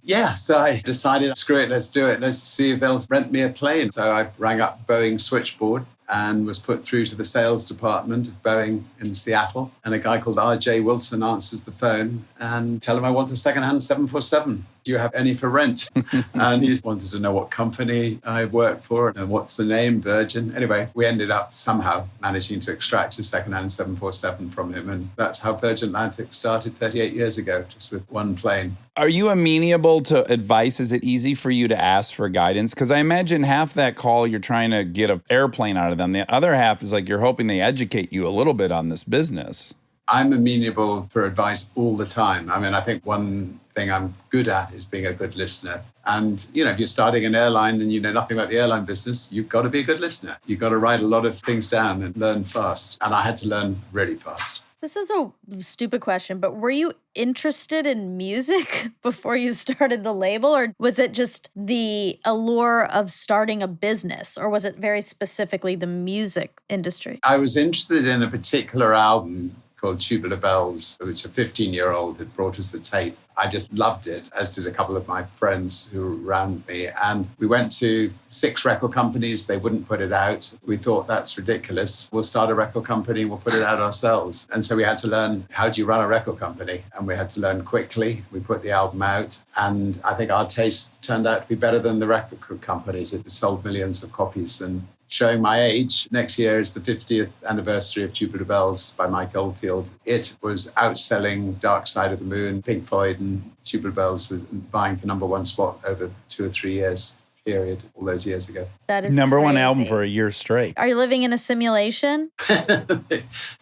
Yeah, so I decided, screw it, let's do it. Let's see if they'll rent me a plane. So I rang up Boeing switchboard and was put through to the sales department of Boeing in Seattle. And a guy called R.J. Wilson answers the phone and tell him I want a secondhand 747. Do you have any for rent? And he wanted to know what company I worked for and what's the name, Virgin. Anyway, we ended up somehow managing to extract a secondhand 747 from him. And that's how Virgin Atlantic started 38 years ago, just with one plane. Are you amenable to advice? Is it easy for you to ask for guidance? Because I imagine half that call you're trying to get an airplane out of them. The other half is like you're hoping they educate you a little bit on this business. I'm amenable for advice all the time. I mean, I think one thing I'm good at is being a good listener. And, you know, if you're starting an airline and you know nothing about the airline business, you've got to be a good listener. You've got to write a lot of things down and learn fast. And I had to learn really fast. This is a stupid question, but were you interested in music before you started the label? Or was it just the allure of starting a business? Or was it very specifically the music industry? I was interested in a particular album called Tubular Bells, which a 15-year-old had brought us the tape. I just loved it, as did a couple of my friends who were around me. And we went to 6 record companies. They wouldn't put it out. We thought, that's ridiculous. We'll start a record company. We'll put it out ourselves. And so we had to learn, how do you run a record company? And we had to learn quickly. We put the album out. And I think our taste turned out to be better than the record companies. It sold millions of copies. And showing my age, next year is the 50th anniversary of Tubular Bells by Mike Oldfield. It was outselling Dark Side of the Moon, Pink Floyd, and Tubular Bells was vying for #1 spot over 2 or 3 years period, all those years ago. That is #1 crazy. album for a year straight. Are you living in a simulation?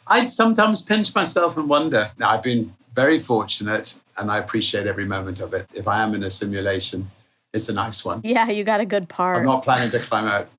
I'd sometimes pinch myself and wonder. Now, I've been very fortunate and I appreciate every moment of it. If I am in a simulation, it's a nice one. Yeah, you got a good part. I'm not planning to climb out.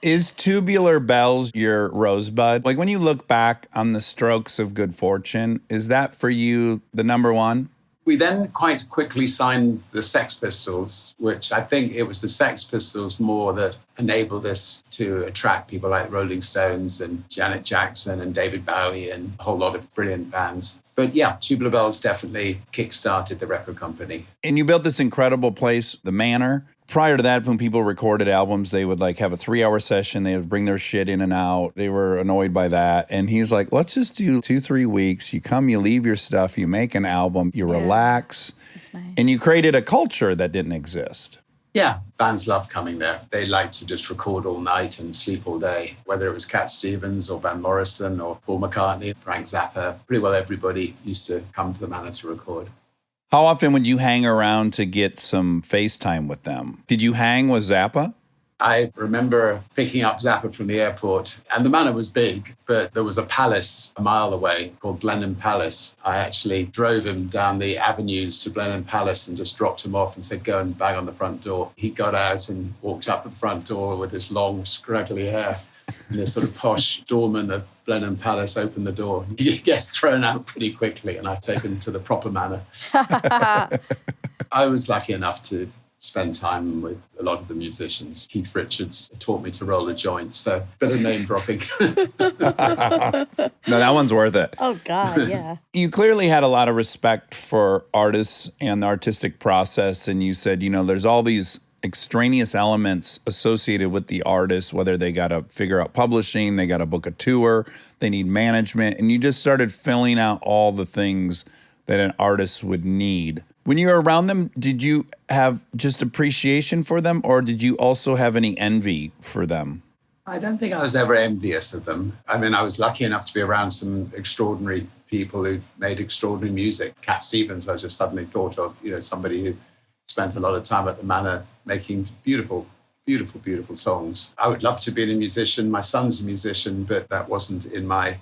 Is Tubular Bells your rosebud? Like when you look back on the strokes of good fortune, is that for you the #1? We then quite quickly signed the Sex Pistols, which I think it was the Sex Pistols more that enabled us to attract people like Rolling Stones and Janet Jackson and David Bowie and a whole lot of brilliant bands. But yeah, Tubular Bells definitely kickstarted the record company. And you built this incredible place, the Manor. Prior to that, when people recorded albums, they would like have a 3-hour session. They would bring their shit in and out. They were annoyed by that. And he's like, let's just do 2-3 weeks. You come, you leave your stuff, you make an album, you relax. That's nice. And you created a culture that didn't exist. Yeah, bands love coming there. They like to just record all night and sleep all day, whether it was Cat Stevens or Van Morrison or Paul McCartney, Frank Zappa. Pretty well everybody used to come to the Manor to record. How often would you hang around to get some FaceTime with them? Did you hang with Zappa? I remember picking up Zappa from the airport, and the Manor was big, but there was a palace a mile away called Blenheim Palace. I actually drove him down the avenues to Blenheim Palace and just dropped him off and said, go and bang on the front door. He got out and walked up the front door with his long, scraggly hair. And this sort of posh doorman of Blenheim Palace opened the door. He gets thrown out pretty quickly, and I take him to the proper Manor. I was lucky enough to spend time with a lot of the musicians. Keith Richards taught me to roll a joint, so bit of name dropping. No, that one's worth it. Oh, God, yeah. You clearly had a lot of respect for artists and the artistic process, and you said, there's all these extraneous elements associated with the artist, whether they got to figure out publishing, they got to book a tour, they need management, and you just started filling out all the things that an artist would need. When you were around them, did you have just appreciation for them, or did you also have any envy for them? I don't think I was ever envious of them. I mean, I was lucky enough to be around some extraordinary people who made extraordinary music. Cat Stevens, I just suddenly thought of, somebody who spent a lot of time at the Manor making beautiful, beautiful, beautiful songs. I would love to be a musician. My son's a musician, but that wasn't in my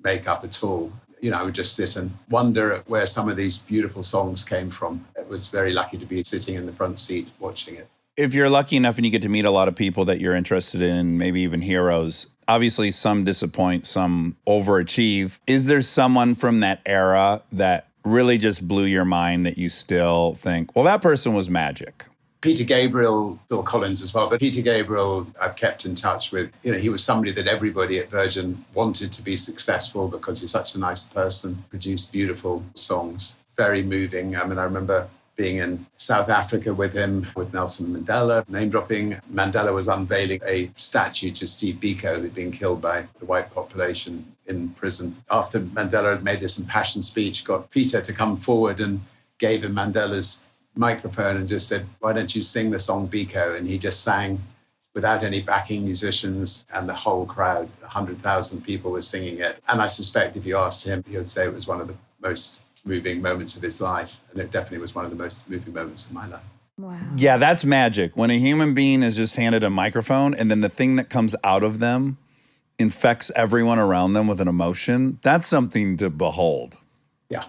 makeup at all. I would just sit and wonder at where some of these beautiful songs came from. I was very lucky to be sitting in the front seat watching it. If you're lucky enough and you get to meet a lot of people that you're interested in, maybe even heroes, obviously some disappoint, some overachieve. Is there someone from that era that really just blew your mind that you still think, well, that person was magic? Peter Gabriel, Phil Collins as well, but Peter Gabriel I've kept in touch with. He was somebody that everybody at Virgin wanted to be successful because he's such a nice person, produced beautiful songs, very moving. I mean, I remember being in South Africa with him, with Nelson Mandela, name-dropping. Mandela was unveiling a statue to Steve Biko, who'd been killed by the white population in prison. After Mandela had made this impassioned speech, got Peter to come forward and gave him Mandela's microphone and just said, why don't you sing the song Biko? And he just sang without any backing musicians, and the whole crowd, 100,000 people were singing it. And I suspect if you asked him, he would say it was one of the most moving moments of his life. And it definitely was one of the most moving moments of my life. Wow. Yeah, that's magic. When a human being is just handed a microphone and then the thing that comes out of them infects everyone around them with an emotion, that's something to behold. Yeah,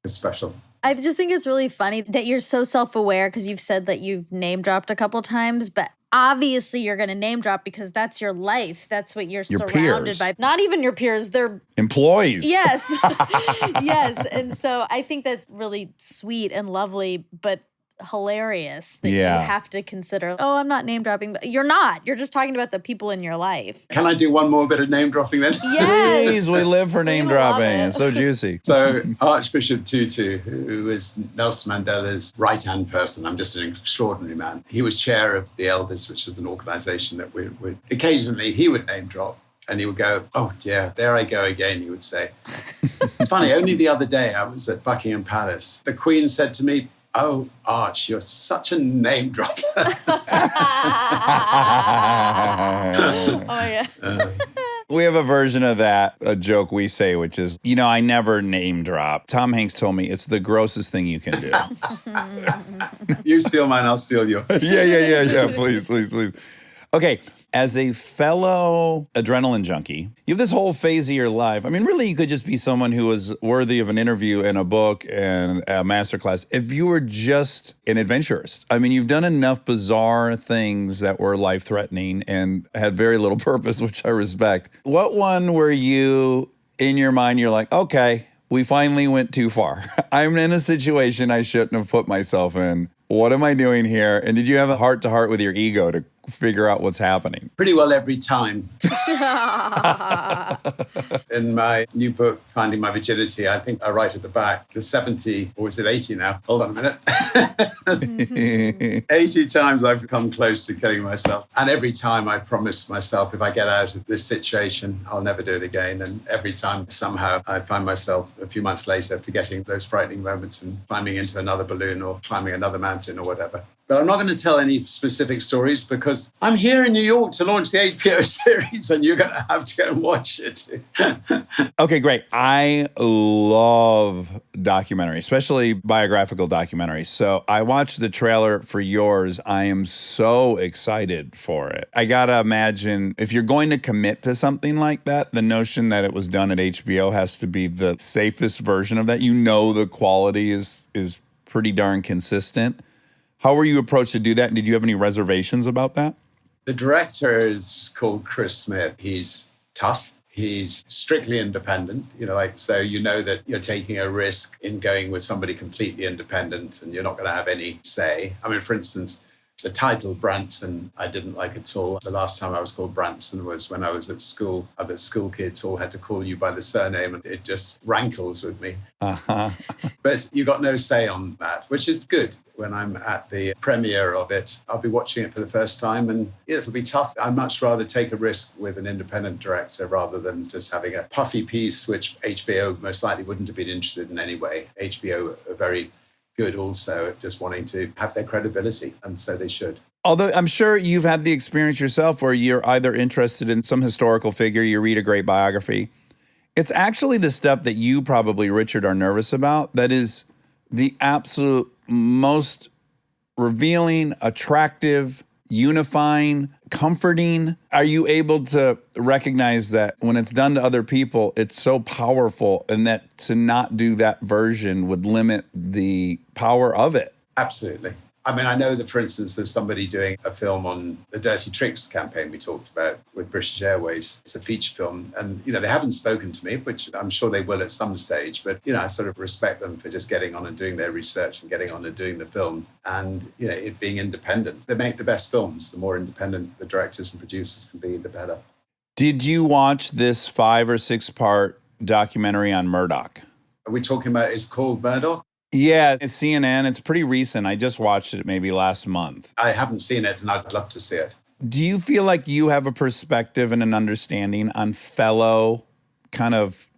it's special. I just think it's really funny that you're so self-aware because you've said that you've name dropped a couple times, but obviously you're going to name drop because that's your life. That's what you're Your surrounded peers. by. Not even your peers, they're Employees. yes. Yes. And so I think that's really sweet and lovely, but hilarious that Yeah. you have to consider, oh, I'm not name dropping, but you're not. You're just talking about the people in your life. Can I do one more bit of name dropping then? Yes. Please, we live for name We love dropping. it. It's so juicy. So Archbishop Tutu, who was Nelson Mandela's right-hand person, I'm just an extraordinary man. He was chair of the Elders, which is an organization that we occasionally he would name drop. And he would go, oh dear, there I go again, he would say. It's funny, only the other day I was at Buckingham Palace. The Queen said to me, oh, Arch, you're such a name dropper. Oh my God. We have a version of that, a joke we say, which is, I never name drop. Tom Hanks told me it's the grossest thing you can do. You steal mine, I'll steal yours. Yeah. Please. Okay, as a fellow adrenaline junkie, you have this whole phase of your life. I mean, really, you could just be someone who was worthy of an interview and a book and a masterclass if you were just an adventurist. I mean, you've done enough bizarre things that were life-threatening and had very little purpose, which I respect. What one were you, in your mind, you're like, okay, we finally went too far. I'm in a situation I shouldn't have put myself in. What am I doing here? And did you have a heart-to-heart with your ego to figure out what's happening? Pretty well every time. In my new book, Finding My Virginity, I think I write at the back, the 70, or is it 80 now? Hold on a minute. 80 times I've come close to killing myself. And every time I promise myself, if I get out of this situation, I'll never do it again. And every time somehow I find myself a few months later forgetting those frightening moments and climbing into another balloon or climbing another mountain or whatever. But I'm not going to tell any specific stories because I'm here in New York to launch the HBO series and you're going to have to go and watch it. Okay, great. I love documentaries, especially biographical documentaries. So I watched the trailer for yours. I am so excited for it. I got to imagine if you're going to commit to something like that, the notion that it was done at HBO has to be the safest version of that. The quality is pretty darn consistent. How were you approached to do that? Did you have any reservations about that? The director is called Chris Smith. He's tough. He's strictly independent, like, so that you're taking a risk in going with somebody completely independent and you're not going to have any say. I mean, for instance, the title Branson, I didn't like at all. The last time I was called Branson was when I was at school. Other school kids all had to call you by the surname, and it just rankles with me. Uh-huh. But you got no say on that, which is good. When I'm at the premiere of it, I'll be watching it for the first time, and it'll be tough. I'd much rather take a risk with an independent director rather than just having a puffy piece, which HBO most likely wouldn't have been interested in anyway. HBO are very good also at just wanting to have their credibility, and so they should. Although I'm sure you've had the experience yourself where you're either interested in some historical figure, you read a great biography. It's actually the stuff that you probably, Richard, are nervous about that is the absolute most revealing, attractive, unifying, comforting. Are you able to recognize that when it's done to other people, it's so powerful, and that to not do that version would limit the power of it? Absolutely. I mean, I know that, for instance, there's somebody doing a film on the Dirty Tricks campaign we talked about with British Airways. It's a feature film. And, they haven't spoken to me, which I'm sure they will at some stage. But, I sort of respect them for just getting on and doing their research and getting on and doing the film. And, it being independent. They make the best films. The more independent the directors and producers can be, the better. Did you watch this 5 or 6 part documentary on Murdoch? Are we talking about, it's called Murdoch? Yeah, it's CNN. It's pretty recent. I just watched it maybe last month. I haven't seen it, and I'd love to see it. Do you feel like you have a perspective and an understanding on fellow kind of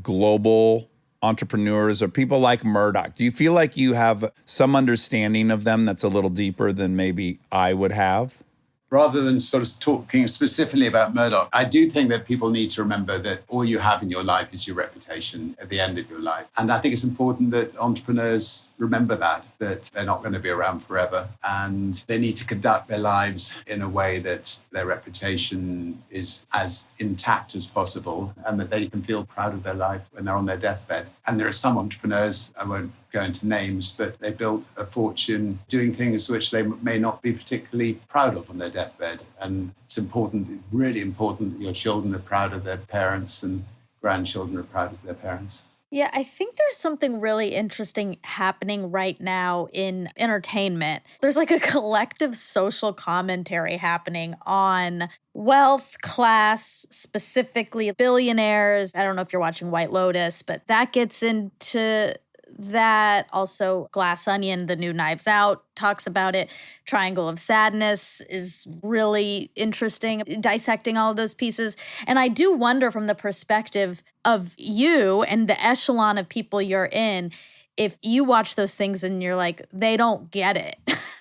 global entrepreneurs or people like Murdoch? Do you feel like you have some understanding of them that's a little deeper than maybe I would have? Rather than sort of talking specifically about Murdoch, I do think that people need to remember that all you have in your life is your reputation at the end of your life. And I think it's important that entrepreneurs remember that they're not going to be around forever. And they need to conduct their lives in a way that their reputation is as intact as possible and that they can feel proud of their life when they're on their deathbed. And there are some entrepreneurs, I won't go into names, but they built a fortune doing things which they may not be particularly proud of on their deathbed. And it's important, really important, that your children are proud of their parents and grandchildren are proud of their parents. Yeah, I think there's something really interesting happening right now in entertainment. There's like a collective social commentary happening on wealth, class, specifically billionaires. I don't know if you're watching White Lotus, but that gets into that. Also, Glass Onion, the new Knives Out, talks about it. Triangle of Sadness is really interesting, dissecting all of those pieces. And I do wonder from the perspective of you and the echelon of people you're in, if you watch those things and you're like, they don't get it.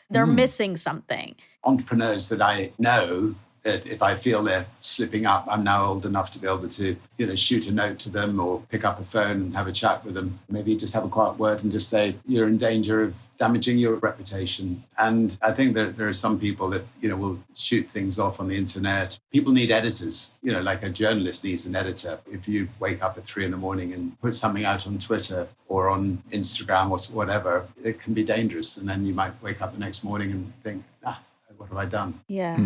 They're missing something. Entrepreneurs that I know, that if I feel they're slipping up, I'm now old enough to be able to, shoot a note to them or pick up a phone and have a chat with them. Maybe just have a quiet word and just say, you're in danger of damaging your reputation. And I think that there are some people that, will shoot things off on the internet. People need editors, like a journalist needs an editor. If you wake up at 3 a.m. and put something out on Twitter or on Instagram or whatever, it can be dangerous. And then you might wake up the next morning and think, what have I done? Yeah.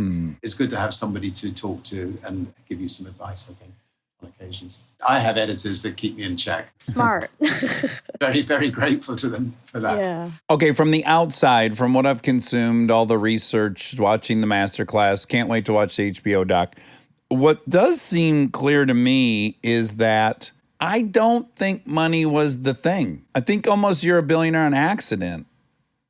It's good to have somebody to talk to and give you some advice, I think, on occasions. I have editors that keep me in check. Smart. Very, very grateful to them for that. Yeah. Okay, from the outside, from what I've consumed, all the research, watching the masterclass, can't wait to watch the HBO doc. What does seem clear to me is that I don't think money was the thing. I think almost you're a billionaire on accident.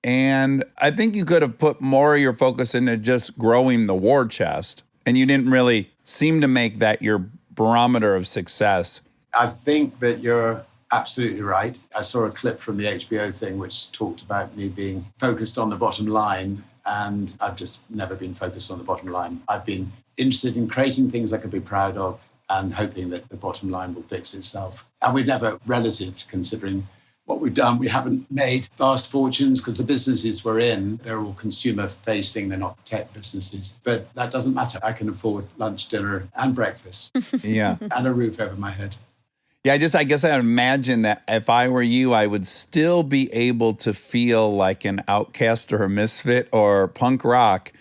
And I think you could have put more of your focus into just growing the war chest. And you didn't really seem to make that your barometer of success. I think that you're absolutely right. I saw a clip from the HBO thing which talked about me being focused on the bottom line. And I've just never been focused on the bottom line. I've been interested in creating things I can be proud of and hoping that the bottom line will fix itself. And we're never relative, considering what we've done. We haven't made vast fortunes because the businesses we're in, they're all consumer facing, they're not tech businesses. But that doesn't matter. I can afford lunch, dinner, and breakfast. Yeah. And a roof over my head. Yeah, I guess I imagine that if I were you, I would still be able to feel like an outcast or a misfit or punk rock,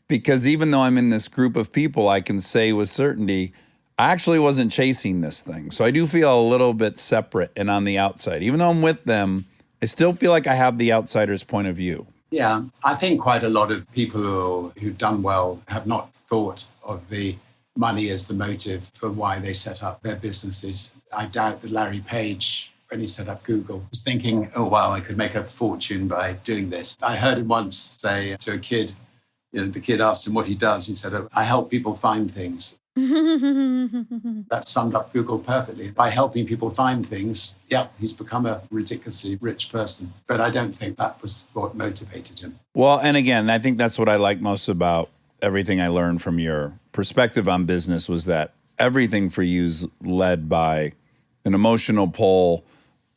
because even though I'm in this group of people, I can say with certainty, I actually wasn't chasing this thing. So I do feel a little bit separate and on the outside. Even though I'm with them, I still feel like I have the outsider's point of view. Yeah, I think quite a lot of people who've done well have not thought of the money as the motive for why they set up their businesses. I doubt that Larry Page, when he set up Google, was thinking, oh, wow, I could make a fortune by doing this. I heard him once say to a kid, the kid asked him what he does. He said, oh, I help people find things. That summed up Google perfectly. By helping people find things, he's become a ridiculously rich person. But I don't think that was what motivated him. Well, and again, I think that's what I like most about everything I learned from your perspective on business was that everything for you is led by an emotional pull,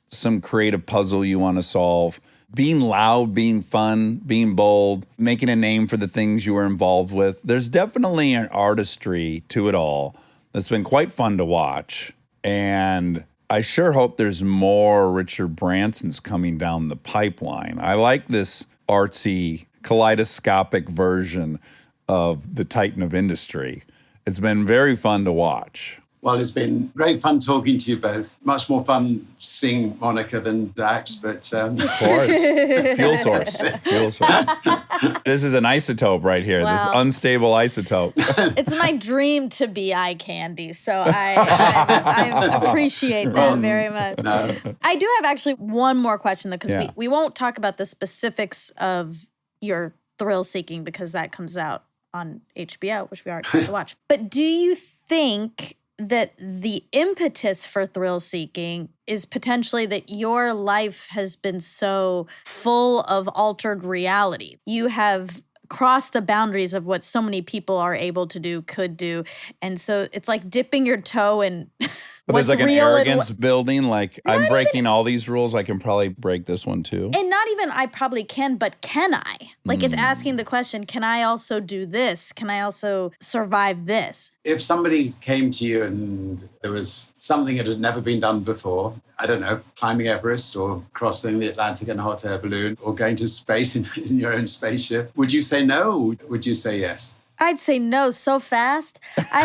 some creative puzzle you want to solve, being loud, being fun, being bold, making a name for the things you were involved with. There's definitely an artistry to it all that's been quite fun to watch. And I sure hope there's more Richard Bransons coming down the pipeline. I like this artsy, kaleidoscopic version of the Titan of industry. It's been very fun to watch. Well, it's been great fun talking to you both. Much more fun seeing Monica than Dax, but... Of course. Fuel source. This is an isotope right here, this unstable isotope. It's my dream to be eye candy, so I appreciate that very much. No. I do have actually one more question, though, because we won't talk about the specifics of your thrill seeking because that comes out on HBO, which we aren't going to watch. But do you think that the impetus for thrill seeking is potentially that your life has been so full of altered reality? You have crossed the boundaries of what so many people are able to do, could do. And so it's like dipping your toe in but what's there's like real an arrogance building, like I'm breaking all these rules, I can probably break this one too. And not even I probably can, but can I? Like it's asking the question, can I also do this? Can I also survive this? If somebody came to you and there was something that had never been done before, I don't know, climbing Everest or crossing the Atlantic in a hot air balloon or going to space in your own spaceship, would you say no or would you say yes? I'd say no so fast. I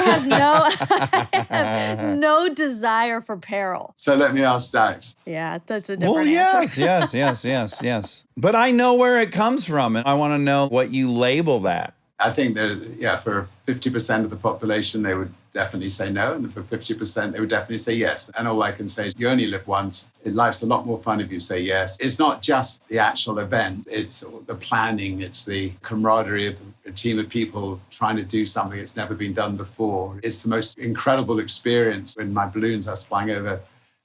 have no desire for peril. So let me ask Dax. Yeah, that's a different answer. yes. But I know where it comes from, and I want to know what you label that. I think that, for 50% of the population, they would definitely say no. And for 50%, they would definitely say yes. And all I can say is you only live once. Life's a lot more fun if you say yes. It's not just the actual event. It's the planning. It's the camaraderie of a team of people trying to do something that's never been done before. It's the most incredible experience. In my balloons, I was flying over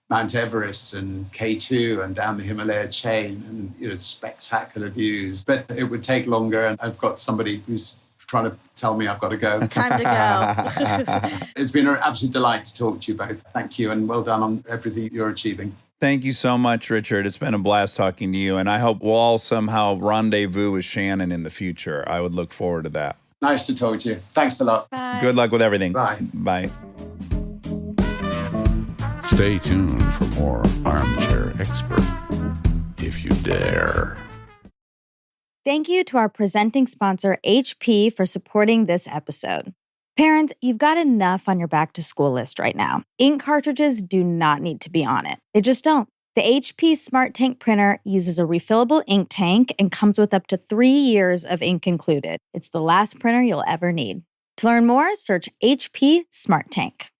Mount Everest and K2 and down the Himalaya chain and spectacular views. But it would take longer, and I've got somebody who's trying to tell me I've got to go. Time to go. It's been an absolute delight to talk to you both. Thank you, and well done on everything you're achieving. Thank you so much, Richard. It's been a blast talking to you, and I hope we'll all somehow rendezvous with Shannon in the future. I would look forward to that. Nice to talk to you. Thanks a lot. Bye. Good luck with everything. Bye. Bye. Stay tuned for more Armchair Expert, if you dare. Thank you to our presenting sponsor, HP, for supporting this episode. Parent, you've got enough on your back-to-school list right now. Ink cartridges do not need to be on it. They just don't. The HP Smart Tank printer uses a refillable ink tank and comes with up to 3 years of ink included. It's the last printer you'll ever need. To learn more, search HP Smart Tank.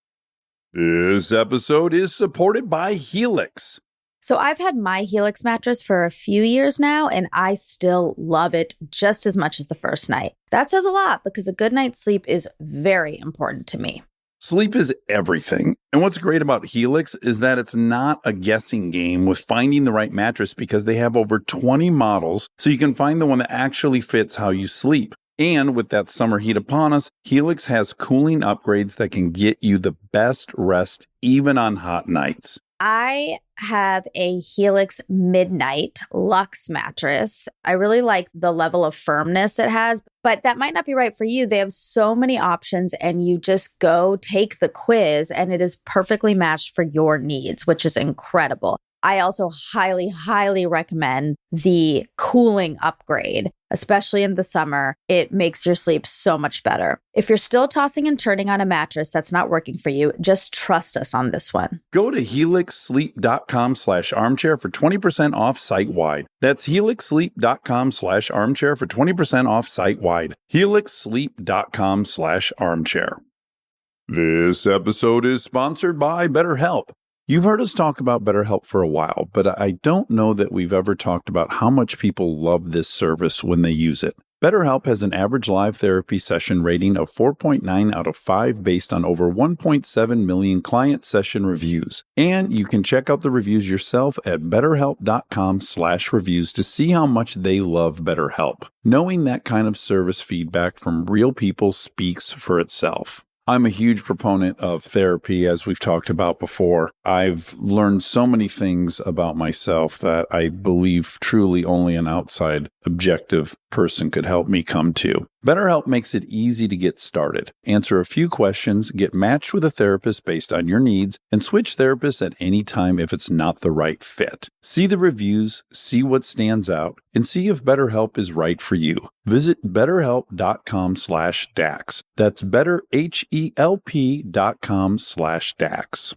This episode is supported by Helix. So I've had my Helix mattress for a few years now, and I still love it just as much as the first night. That says a lot because a good night's sleep is very important to me. Sleep is everything. And what's great about Helix is that it's not a guessing game with finding the right mattress because they have over 20 models, so you can find the one that actually fits how you sleep. And with that summer heat upon us, Helix has cooling upgrades that can get you the best rest even on hot nights. I have a Helix Midnight Luxe mattress. I really like the level of firmness it has, but that might not be right for you. They have so many options, and you just go take the quiz, and it is perfectly matched for your needs, which is incredible. I also highly, highly recommend the cooling upgrade, especially in the summer. It makes your sleep so much better. If you're still tossing and turning on a mattress that's not working for you, just trust us on this one. Go to helixsleep.com/armchair for 20% off site-wide. That's helixsleep.com/armchair for 20% off site-wide. helixsleep.com/armchair. This episode is sponsored by BetterHelp. You've heard us talk about BetterHelp for a while, but I don't know that we've ever talked about how much people love this service when they use it. BetterHelp has an average live therapy session rating of 4.9 out of 5 based on over 1.7 million client session reviews. And you can check out the reviews yourself at betterhelp.com/reviews to see how much they love BetterHelp. Knowing that kind of service feedback from real people speaks for itself. I'm a huge proponent of therapy, as we've talked about before. I've learned so many things about myself that I believe truly only an outside, objective person could help me come to. BetterHelp makes it easy to get started. Answer a few questions, get matched with a therapist based on your needs, and switch therapists at any time if it's not the right fit. See the reviews, see what stands out, and see if BetterHelp is right for you. Visit betterhelp.com/Dax. That's betterhelp.com/Dax.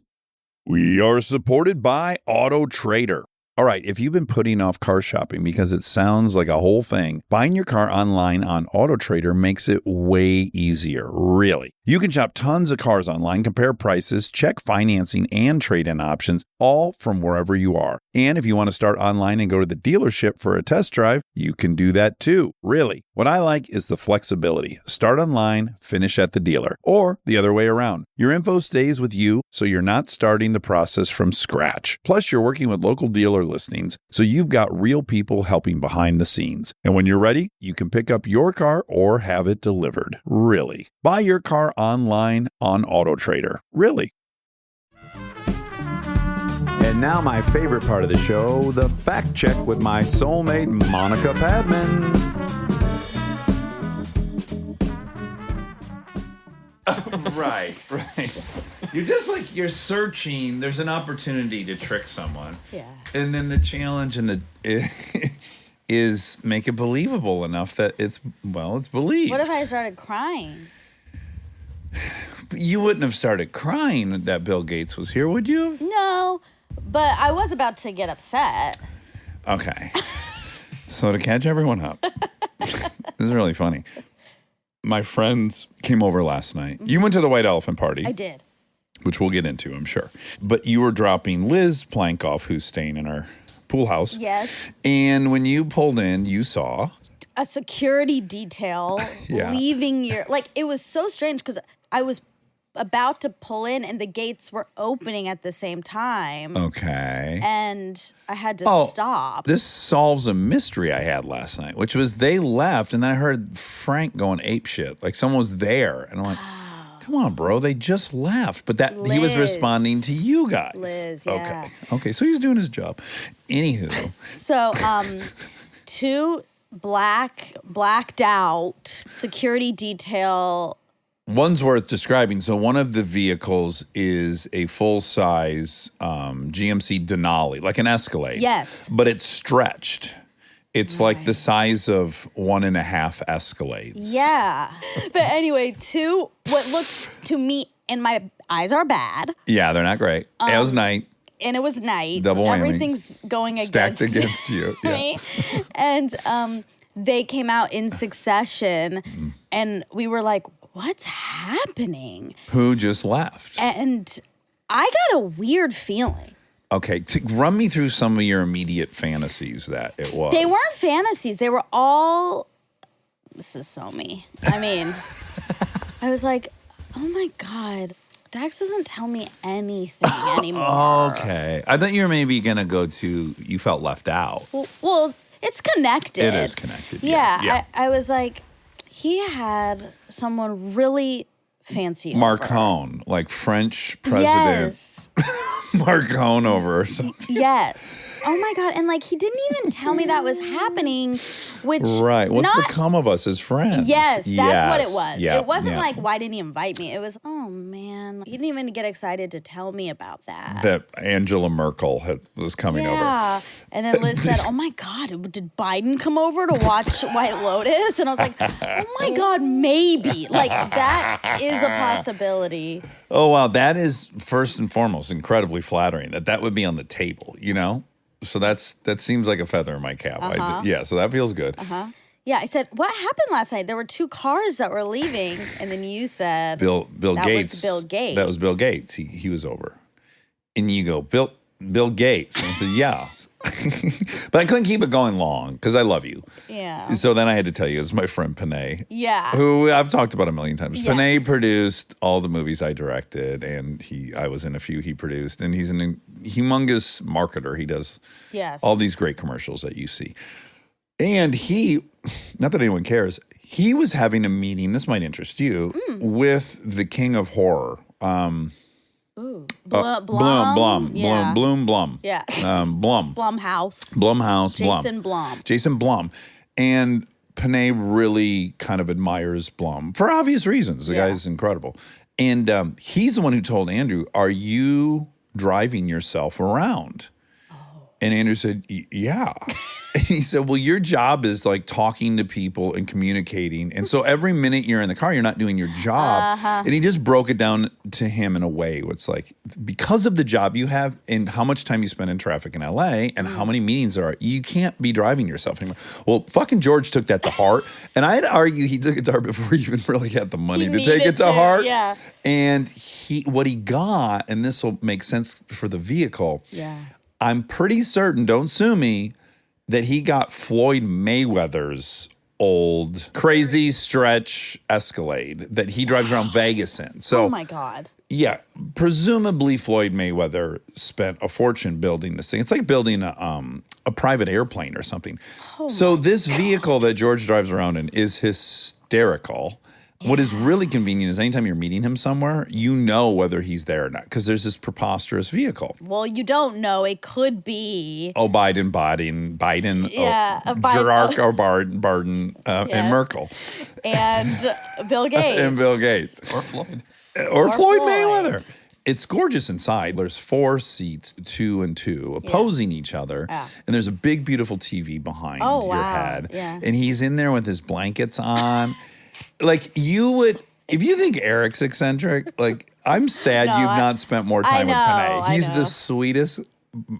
We are supported by Auto Trader. All right, if you've been putting off car shopping because it sounds like a whole thing, buying your car online on Auto Trader makes it way easier, really. You can shop tons of cars online, compare prices, check financing and trade-in options, all from wherever you are. And if you want to start online and go to the dealership for a test drive, you can do that too, really. What I like is the flexibility. Start online, finish at the dealer, or the other way around. Your info stays with you, so you're not starting the process from scratch. Plus, you're working with local dealer listings, so you've got real people helping behind the scenes. And when you're ready, you can pick up your car or have it delivered. Really. Buy your car online on Auto Trader. Really. And now my favorite part of the show, the fact check with my soulmate, Monica Padman. Right. You're just like, you're searching. There's an opportunity to trick someone. Yeah. And then the challenge is make it believable enough that it's believed. What if I started crying? You wouldn't have started crying that Bill Gates was here, would you? No, but I was about to get upset. Okay. So to catch everyone up, this is really funny. My friends came over last night. You went to the White Elephant Party. I did. Which we'll get into, I'm sure. But you were dropping Liz Plank off, who's staying in our pool house. Yes. And when you pulled in, you saw a security detail leaving your... Like, it was so strange because I was about to pull in and the gates were opening at the same time. Okay. And I had to stop. This solves a mystery I had last night, which was they left and then I heard Frank going apeshit. Like someone was there. And I'm like, come on, bro. They just left. But that he was responding to you guys. Liz, yeah. Okay. So he was doing his job. Anywho. So, two blacked out security detail. One's worth describing. So one of the vehicles is a full-size GMC Denali, like an Escalade. Yes. But it's stretched. It's like the size of 1.5 Escalades. Yeah. But anyway, two, what looked to me, and my eyes are bad. Yeah, they're not great. It was night. And it was night. Double whammy. Everything's going Stacked against you. me. Yeah. And they came out in succession, and we were like, what's happening? Who just left? And I got a weird feeling. Okay, run me through some of your immediate fantasies that it was. They weren't fantasies. They were all, this is so me. I mean, I was like, oh my God, Dax doesn't tell me anything anymore. Okay. I thought you were maybe going to go to, you felt left out. Well, it's connected. It is connected. Yeah. I was like, he had someone really fancy Marcon, like French president. Yes. Marcone over or something. Yes. Oh my God. And like, he didn't even tell me that was happening, which. Right. What's become of us as friends? Yes, that's what it was. Yeah, It wasn't yeah. like, why didn't he invite me? It was, oh man. He didn't even get excited to tell me about that. That Angela Merkel was coming Yeah. over. And then Liz said, oh my God, did Biden come over to watch White Lotus? And I was like, oh my God, maybe. Like, that is a possibility. Oh, wow. That is, first and foremost, incredibly flattering that would be on the table, you know? So that seems like a feather in my cap. Yeah, so that feels good. Yeah, I said, what happened last night? There were 2 cars that were leaving. And then you said, Bill that Gates. was Bill Gates. That was Bill Gates. He was over. And you go, Bill Gates. And I said, yeah. But I couldn't keep it going long because I love you. Yeah. So then I had to tell you, it's my friend Panay. Yeah. Who I've talked about a million times. Yes. Panay produced all the movies I directed, and I was in a few he produced. And he's a humongous marketer. He does all these great commercials that you see. And he, not that anyone cares, he was having a meeting, this might interest you, with the king of horror. Blum. Blum. Yeah. Blum. Yeah. Blum. Blumhouse. Jason Blum. And Panay really kind of admires Blum for obvious reasons. The guy's incredible. And he's the one who told Andrew, are you driving yourself around? And Andrew said, yeah. And he said, well, your job is like talking to people and communicating. And so every minute you're in the car, you're not doing your job. And he just broke it down to him in a way where it's like, because of the job you have and how much time you spend in traffic in LA and how many meetings there are, you can't be driving yourself anymore. Well, fucking George took that to heart. And I'd argue he took it to heart before he even really had the money to take it to heart. Yeah. And what he got, and this will make sense for the vehicle. Yeah. I'm pretty certain, don't sue me, that he got Floyd Mayweather's old crazy stretch Escalade that he drives around Vegas in. So, oh my God. Yeah, presumably Floyd Mayweather spent a fortune building this thing. It's like building a private airplane or something. Oh so this vehicle that George drives around in is hysterical. Yeah. What is really convenient is anytime you're meeting him somewhere, you know whether he's there or not because there's this preposterous vehicle. Well, you don't know. It could be. Oh, Biden. Yeah. Gerard or Barden and Merkel. And Bill Gates. And Bill Gates. Or Floyd. Or Floyd Mayweather. It's gorgeous inside. There's 4 seats, 2 and 2, opposing each other. Yeah. And there's a big, beautiful TV behind your head. Yeah. And he's in there with his blankets on. Like you would, if you think Eric's eccentric, like I'm sad you've not spent more time with Panay. He's the sweetest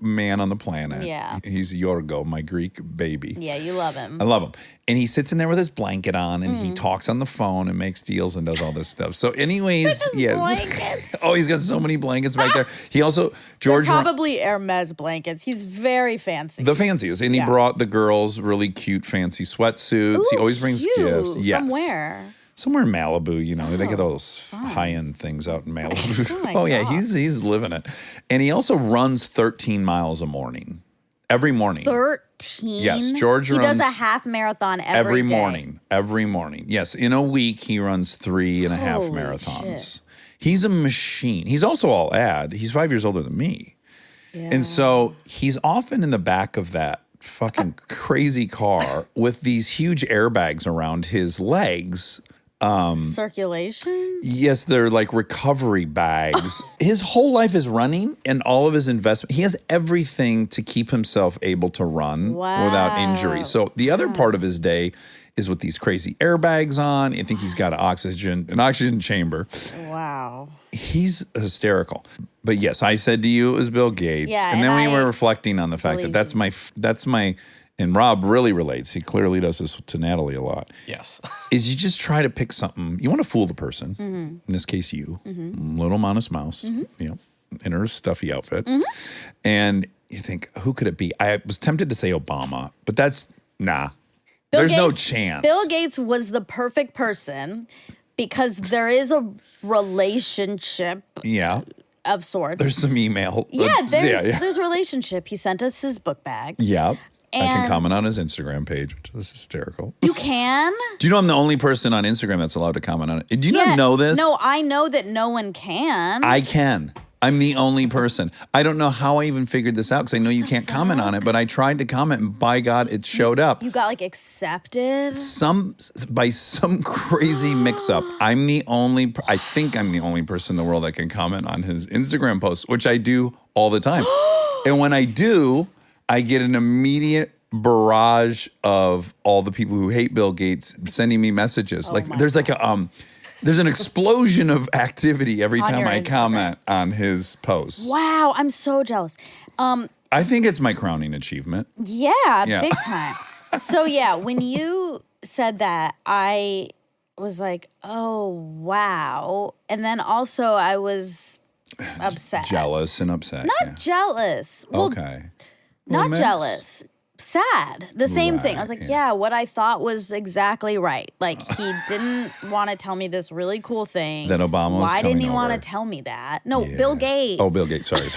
man on the planet. Yeah. He's Yorgo, my Greek baby. Yeah, you love him. I love him. And he sits in there with his blanket on and he talks on the phone and makes deals and does all this stuff. So anyways, blankets. Oh, he's got so many blankets back there. He also, George. They're probably Hermes blankets. He's very fancy. The fanciest. And he brought the girls really cute, fancy sweatsuits. Ooh, he always brings gifts. Yes. From where? Somewhere in Malibu, you know, they get those high-end things out in Malibu. Oh yeah, he's living it. And he also runs 13 miles a morning. Every morning. 13? Yes, George runs. He does a half marathon every day. Morning. Every morning. Yes, in a week he runs 3.5 marathons. Shit. He's a machine. He's also all ad. He's 5 years older than me. Yeah. And so he's often in the back of that fucking crazy car with these huge airbags around his legs. Circulation? Yes, they're like recovery bags. His whole life is running and all of his investment. He has everything to keep himself able to run without injury. So the other part of his day is with these crazy airbags on. I think he's got an oxygen chamber. Wow. He's hysterical. But yes, I said to you it was Bill Gates. Yeah, and then we were reflecting on the fact that that's my and Rob really relates. He clearly does this to Natalie a lot. Yes. Is you just try to pick something. You want to fool the person. In this case, you. Little Modest Mouse, you know, in her stuffy outfit. And you think, who could it be? I was tempted to say Obama, but that's, There's no chance. Bill Gates was the perfect person because there is a relationship. Yeah. Of sorts. There's some email. Yeah, there's a relationship. He sent us his book bag. Yeah. I can comment on his Instagram page, which is hysterical. You can? Do you know I'm the only person on Instagram that's allowed to comment on it? Do you not know this? No, I know that no one can. I can. I'm the only person. I don't know how I even figured this out because I know you can't comment on it, but I tried to comment and by God, it showed up. You got like accepted? By some crazy mix-up, I think I'm the only person in the world that can comment on his Instagram posts, which I do all the time. And when I do, I get an immediate barrage of all the people who hate Bill Gates sending me messages. There's an explosion of activity every time I comment on his posts. Wow, I'm so jealous. I think it's my crowning achievement. Yeah, big time. So yeah, when you said that, I was like, oh, wow. And then also I was upset. Jealous and upset. Not jealous. Well, okay. Not jealous. Sad. The same thing. I was like, yeah, what I thought was exactly right. Like, he didn't want to tell me this really cool thing. That Obama was Why didn't he coming want to over. tell me that? No, Bill Gates. Oh, Bill Gates. Sorry.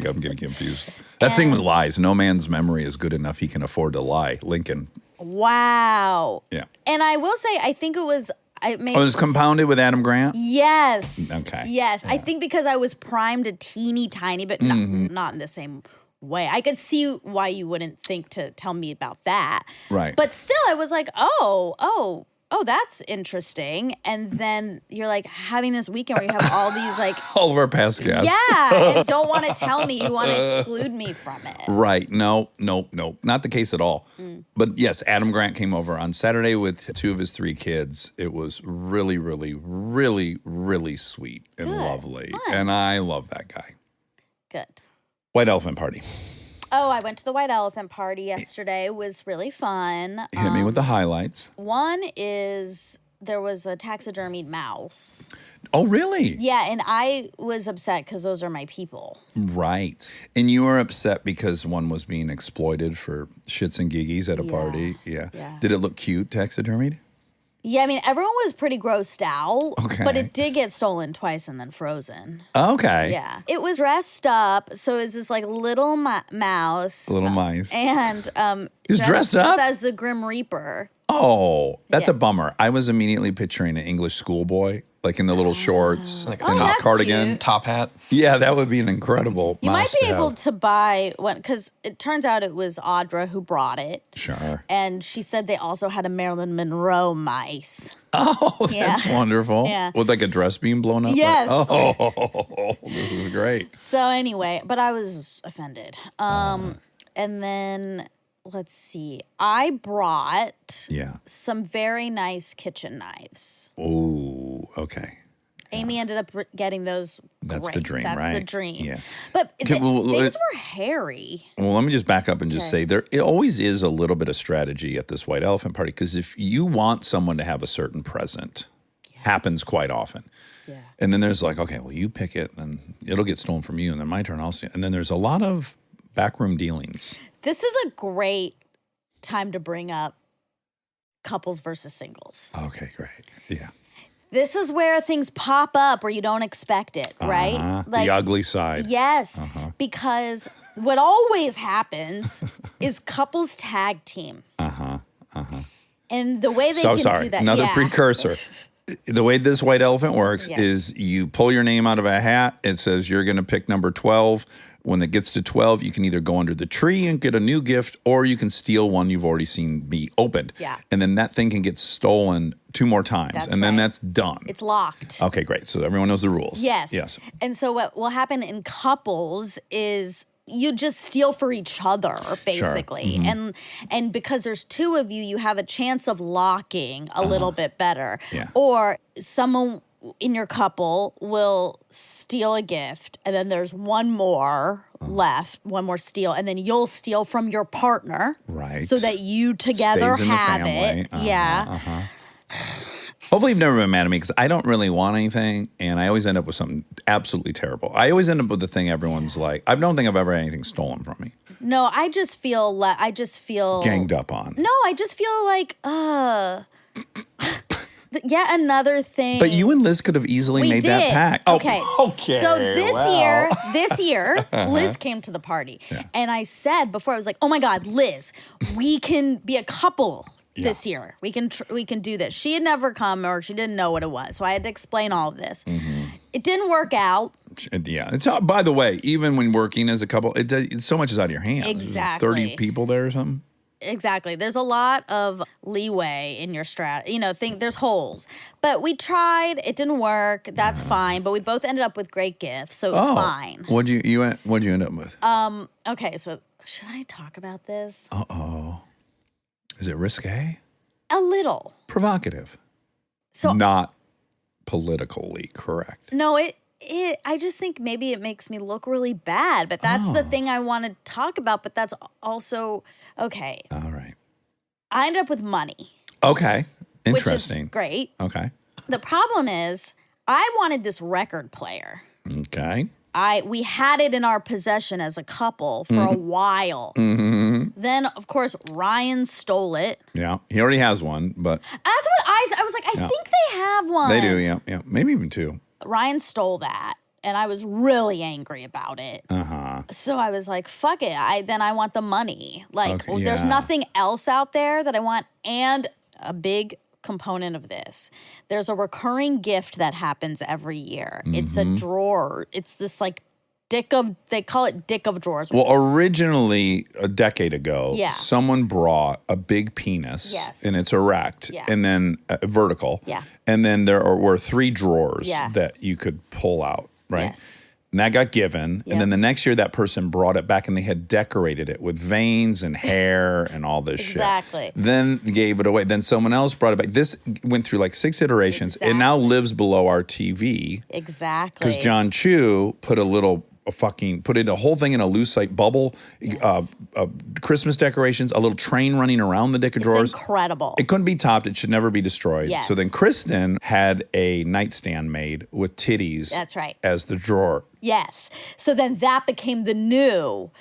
I'm getting confused. That thing with lies. No man's memory is good enough. He can afford to lie. Lincoln. Wow. Yeah. And I will say, I think it was... it was compounded with Adam Grant? Yes. Okay. Yes. Yeah. I think because I was primed a teeny tiny bit, not in the same way. I could see why you wouldn't think to tell me about that. Right. But still, I was like, oh, that's interesting. And then you're like having this weekend where you have all these like... all of our past guests. Yeah, and don't want to tell me. You want to exclude me from it. Right. No. Not the case at all. But yes, Adam Grant came over on Saturday with 2 of his 3 kids. It was really, really, really, really sweet and lovely. Fun. And I love that guy. Good. White Elephant Party. Oh, I went to the White Elephant Party yesterday. It was really fun. Hit me with the highlights. One is there was a taxidermied mouse. Oh, really? Yeah, and I was upset because those are my people. Right. And you were upset because one was being exploited for shits and giggies at a party. Yeah. Did it look cute, taxidermied? Yeah, I mean, everyone was pretty grossed out, Okay. but it did get stolen twice and then frozen. Okay. Yeah. It was dressed up, so it's this like little mouse. Little mice. And He was dressed up? as the Grim Reaper. Oh, that's Yeah. a bummer. I was immediately picturing an English schoolboy, like in the little shorts Like and a that's cardigan. cute. Top hat. Yeah, that would be an incredible You might mouse be to able have. to buy one, because it turns out it was Audra who brought it. Sure. And she said they also had a Marilyn Monroe mice. Oh, Yeah. that's wonderful. Yeah. With like a dress being blown up? Yes. Oh, this is great. So anyway, but I was offended. And then let's see. I brought some very nice kitchen knives. Oh, okay. Amy ended up getting those. That's great. the dream, That's right? the dream. Yeah. But Okay, well, things were hairy. Well, let me just back up and just say it always is a little bit of strategy at this White Elephant Party, because if you want someone to have a certain present, happens quite often. Yeah. And then there's like, okay, well, you pick it, and it'll get stolen from you, and then my turn also. And then there's a lot of backroom dealings. This is a great time to bring up couples versus singles. Okay, great. Yeah. This is where things pop up where you don't expect it, right? The ugly side. Yes, because what always happens is couples tag team. And the way they can do that. Another precursor. The way this White Elephant works is you pull your name out of a hat. It says you're going to pick number 12. When it gets to 12, you can either go under the tree and get a new gift, or you can steal one you've already seen be opened. Yeah. And then that thing can get stolen 2 more times, That's and then right. that's done. It's locked. Okay, great. So everyone knows the rules. Yes. And so what will happen in couples is you just steal for each other, basically. And because there's 2 of you, you have a chance of locking a little bit better. Yeah. Or someone in your couple will steal a gift, and then there's one more left, one more steal, and then you'll steal from your partner. Right. So that you together Stays in the have family. it. Yeah. Hopefully you've never been mad at me, because I don't really want anything, and I always end up with something absolutely terrible. I always end up with the thing everyone's like, I don't think I've ever had anything stolen from me. No, I just feel Ganged up on. No, I just feel like yet another thing. But you and Liz could have easily we made did. that pact. Okay. Okay. So this well. year, Liz came to the party, and I said before, I was like, "Oh my God, Liz, we can be a couple this year. We can do this." She had never come, or she didn't know what it was, so I had to explain all of this. It didn't work out. Yeah. It's by the way, even when working as a couple, so much is out of your hands. Exactly. 30 people there or something. Exactly. There's a lot of leeway in your there's holes. But we tried. It didn't work. That's fine. But we both ended up with great gifts, so it's fine. What'd you end up with? Okay, so should I talk about this? Uh-oh. Is it risque? A little. Provocative. So not politically correct. No, I just think maybe it makes me look really bad, but that's the thing I want to talk about, but that's also okay. All right. I ended up with money. Okay. Interesting. Which is great. Okay. The problem is I wanted this record player. Okay. We had it in our possession as a couple for a while. Mm-hmm. Then, of course, Ryan stole it. Yeah. He already has one, but. That's what I was like, I think they have one. They do, yeah. Yeah. Maybe even two. Ryan stole that, and I was really angry about it. Uh-huh. So I was like, fuck it. Then I want the money. Like, Okay, there's yeah. nothing else out there that I want. And a big component of this, there's a recurring gift that happens every year. Mm-hmm. It's a drawer. It's this like they call it dick of drawers. Well, originally, a decade ago, Yeah. someone brought a big penis, Yes. and it's erect, Yeah. and then vertical, Yeah. and then there were 3 drawers Yeah. that you could pull out, right? Yes. And that got given, Yeah. and then the next year that person brought it back, and they had decorated it with veins and hair and all this Exactly. shit. Then gave it away. Then someone else brought it back. This went through like 6 iterations. It now lives below our TV. Exactly. Because John Chu put put in a whole thing in a lucite bubble, Christmas decorations, a little train running around the dick of drawers. Incredible. It couldn't be topped. It should never be destroyed. Yes. So then Kristen had a nightstand made with titties. That's right. As the drawer. Yes. So then that became the new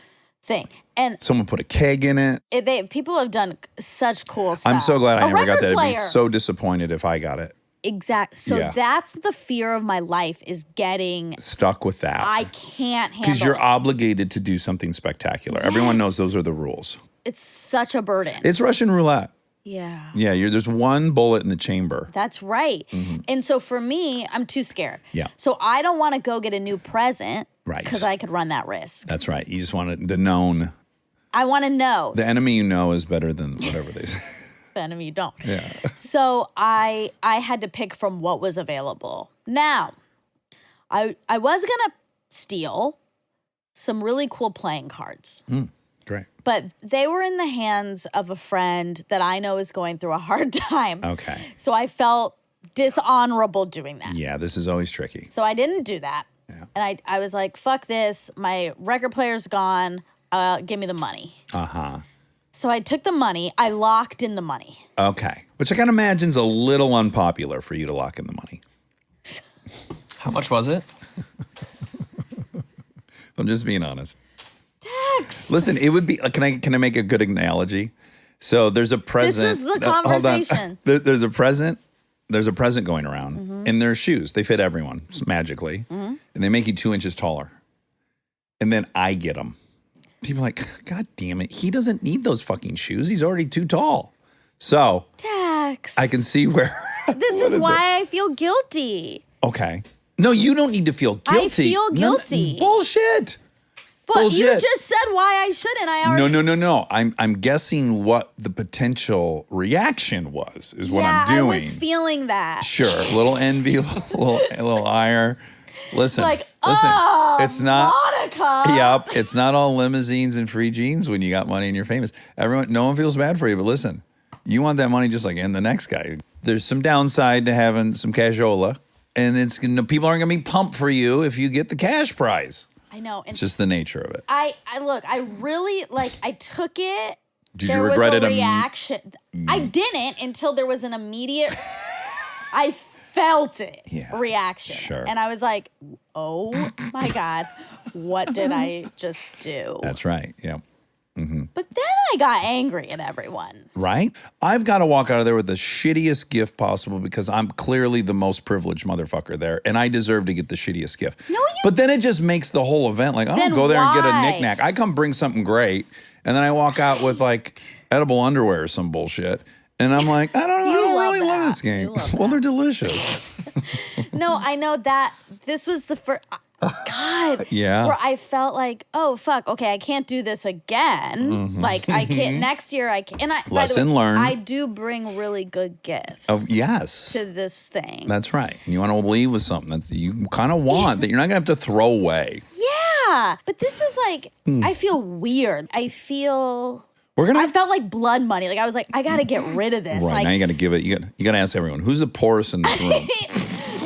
thing. And Someone put a keg in it. people have done such cool stuff. I'm so glad I A never got record that. I'd be player. so disappointed if I got it. Exact. So Yeah. that's the fear of my life is getting. Stuck with that. I can't handle. Because you're it. obligated to do something spectacular. Everyone knows those are the rules. It's such a burden. It's Russian roulette. Yeah. Yeah, there's one bullet in the chamber. That's right. And so for me, I'm too scared. Yeah. So I don't want to go get a new present. Right. Because I could run that risk. That's right. You just want the known. I want to know. The enemy you know is better than whatever they say. The enemy you don't. Yeah. So I had to pick from what was available. Now, I was gonna steal some really cool playing cards. Great. But they were in the hands of a friend that I know is going through a hard time. Okay. So I felt dishonorable doing that. Yeah, this is always tricky. So I didn't do that. Yeah. And I was like, fuck this. My record player's gone. Give me the money. Uh-huh. So I took the money. I locked in the money. Okay. Which I can imagine is a little unpopular for you to lock in the money. How much was it? I'm just being honest. Tex. Listen, it would be, can I make a good analogy? So there's a present. This is the hold on. conversation. There's a present. There's a present going around, and there's shoes. They fit everyone magically, and they make you 2 inches taller. And then I get them. People are like, God damn it, he doesn't need those fucking shoes. He's already too tall. So Tex. I can see where. This is why I feel guilty. Okay. No, you don't need to feel guilty. I feel guilty. Bullshit. But you Bullshit. just said why I shouldn't. I already. No. I'm guessing what the potential reaction was, is what I'm doing. I was feeling that. Sure. A little envy, a little ire. Listen. Like, it's not. Monica. Yep. It's not all limousines and free jeans when you got money and you're famous. No one feels bad for you, but listen, you want that money just like in the next guy. There's some downside to having some cashola, and people aren't going to be pumped for you if you get the cash prize. I know. And It's just the nature of it. I really I took it. Did there you regret was it? a reaction. I didn't until there was an immediate. I felt it. Yeah, reaction. sure. And I was like, oh my God, what did I just do? That's right. Yeah. But then I got angry at everyone. Right? I've got to walk out of there with the shittiest gift possible because I'm clearly the most privileged motherfucker there, and I deserve to get the shittiest gift. No, you. But then it just makes the whole event like, I Then don't go there and get a why? knickknack. I come bring something great, and then I walk out with like edible underwear or some bullshit. And I'm like, I don't You love really love that. this game. You love Well, they're delicious. No, I know that this was the first. God. Yeah. Where I felt like, oh, fuck, okay, I can't do this again. Like, I can't, next year I can. And I, by the Lesson way, learned. I do bring really good gifts Oh, yes. to this thing. That's right. And you want to leave with something that you kind of want that you're not going to have to throw away. Yeah. But this is like, I feel weird. I feel. I felt like blood money. Like, I was like, I got to get rid of this. Right. Like, Now you got to give it, you got to ask everyone, who's the poorest in this room?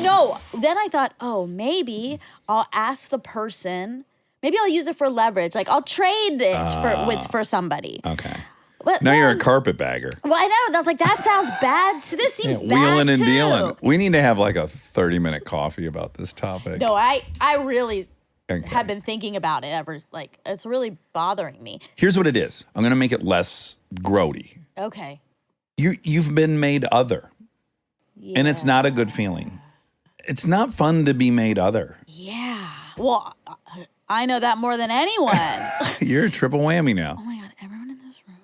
No, then I thought, oh, maybe I'll ask the person. Maybe I'll use it for leverage. Like I'll trade it for somebody. Okay. But Now then, you're a carpetbagger. Well, I know. I was like, that sounds bad. This seems bad Wheeling and too. dealing. We need to have like a 30-minute coffee about this topic. No, I really Okay. have been thinking about it ever. Like it's really bothering me. Here's what it is. I'm going to make it less grody. Okay. You've been made other. Yeah. And it's not a good feeling. It's not fun to be made other. Yeah. Well, I know that more than anyone. You're a triple whammy now. Oh my God, everyone in this room.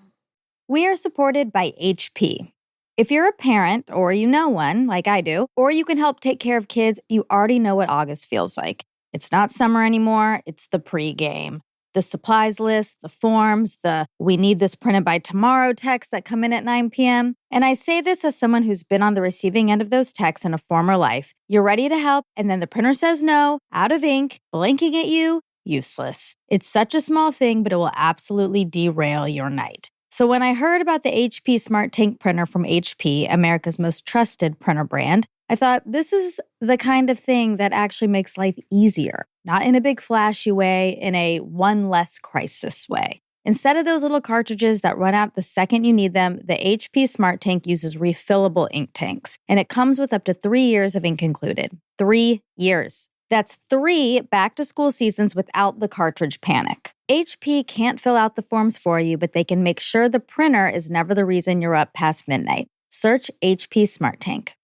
We are supported by HP. If you're a parent or you know one, like I do, or you can help take care of kids, you already know what August feels like. It's not summer anymore, it's the pregame. The supplies list, the forms, the we need this printed by tomorrow texts that come in at 9 p.m. And I say this as someone who's been on the receiving end of those texts in a former life. You're ready to help, and then the printer says no, out of ink, blinking at you, useless. It's such a small thing, but it will absolutely derail your night. So when I heard about the HP Smart Tank printer from HP, America's most trusted printer brand, I thought this is the kind of thing that actually makes life easier, not in a big flashy way, in a one less crisis way. Instead of those little cartridges that run out the second you need them, the HP Smart Tank uses refillable ink tanks, and it comes with up to 3 years of ink included. 3 years. That's 3 back-to-school seasons without the cartridge panic. HP can't fill out the forms for you, but they can make sure the printer is never the reason you're up past midnight. Search HP Smart Tank.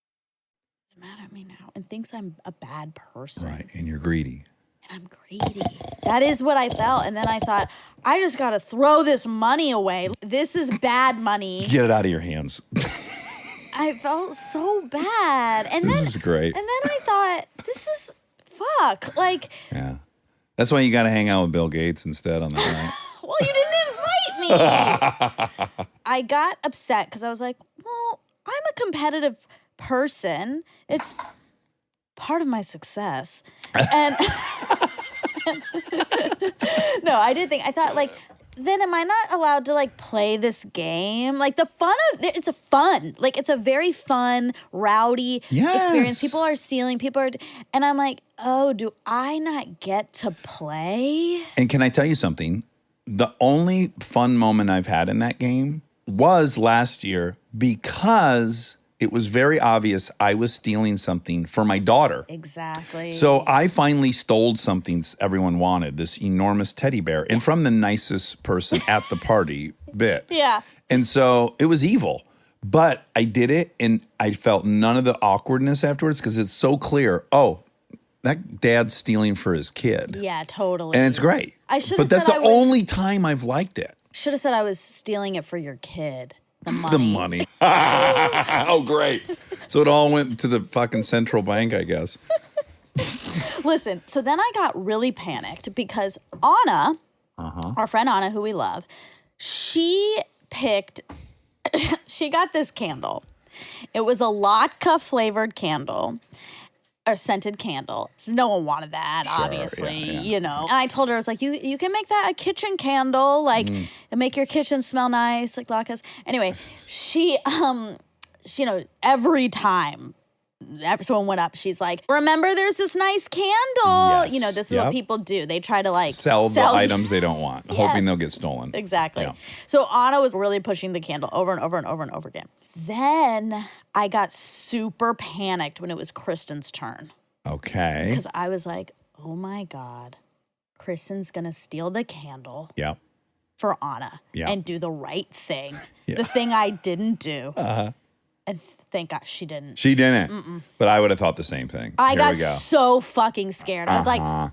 Mad at me now and thinks I'm a bad person. Right. And you're greedy. I'm greedy. That is what I felt. And then I thought, I just got to throw this money away. This is bad money. Get it out of your hands. I felt so bad. And This then, is great. And then I thought, this is fuck. Like, Yeah. That's why you got to hang out with Bill Gates instead on that night. well, you didn't invite me. I got upset because I was like, well, I'm a competitive person. It's part of my success. And no, I did think, I thought like, then am I not allowed to like play this game? Like the fun of it's a fun, like it's a very fun, rowdy experience. People are stealing, and I'm like, oh, do I not get to play? And can I tell you something? The only fun moment I've had in that game was last year because it was very obvious I was stealing something for my daughter. Exactly. So I finally stole something everyone wanted, this enormous teddy bear, and from the nicest person at the party bit. Yeah. And so it was evil. But I did it, and I felt none of the awkwardness afterwards because it's so clear. Oh, that dad's stealing for his kid. Yeah, totally. And it's great. I should But have that's said the I was- only time I've liked it. Should have said I was stealing it for your kid. The money. The money. Oh, great. So it all went to the fucking central bank, I guess. Listen, so then I got really panicked because Anna, our friend Anna, who we love, she got this candle. It was a latke flavored candle. Or scented candle. No one wanted that, Sure, obviously, yeah. you know. And I told her, I was like, you can make that a kitchen candle, like, and make your kitchen smell nice, like latkes. Anyway, she, you know, every time someone went up, she's like, remember there's this nice candle. Yes, You know, this is what people do. They try to like Sell the items they don't want, Yes. hoping they'll get stolen. Exactly. Yeah. So Anna was really pushing the candle over and over and over and over again. Then I got super panicked when it was Kristen's turn. Okay. Because I was like, oh my God, Kristen's going to steal the candle Yeah. for Anna Yeah. and do the right thing. Yeah. The thing I didn't do. And thank God she didn't. She didn't. But I would have thought the same thing. I Here got we go. so fucking scared. I was like,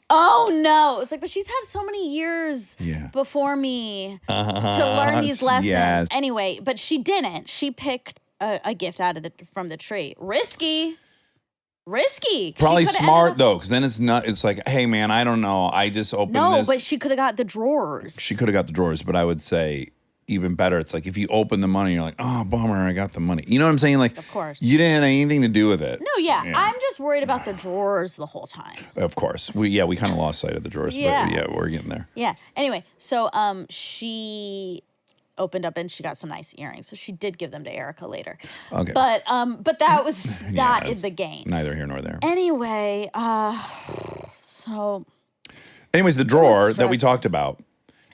oh no. It's like, but she's had so many years Yeah. before me to learn these lessons. Yes. Anyway, but she didn't. She picked a gift out of from the tree. Risky. risky. Probably She coulda smart ended though, because then it's not. It's like, hey man, I don't know. I just opened No, this. but she could have got the drawers. She could have got the drawers, but I would say even better. It's like if you open the money, you're like, oh bummer, I got the money. You know what I'm saying? Like, Of course. you didn't have anything to do with it. No, yeah. I'm just worried about the drawers the whole time. Of course, we kind of lost sight of the drawers, Yeah. but yeah, we're getting there. Yeah. Anyway, so she opened up and she got some nice earrings. So she did give them to Erica later. Okay, But that was not in it's the game. Neither here nor there. Anyway, so Anyways, the drawer that we stressful. talked about,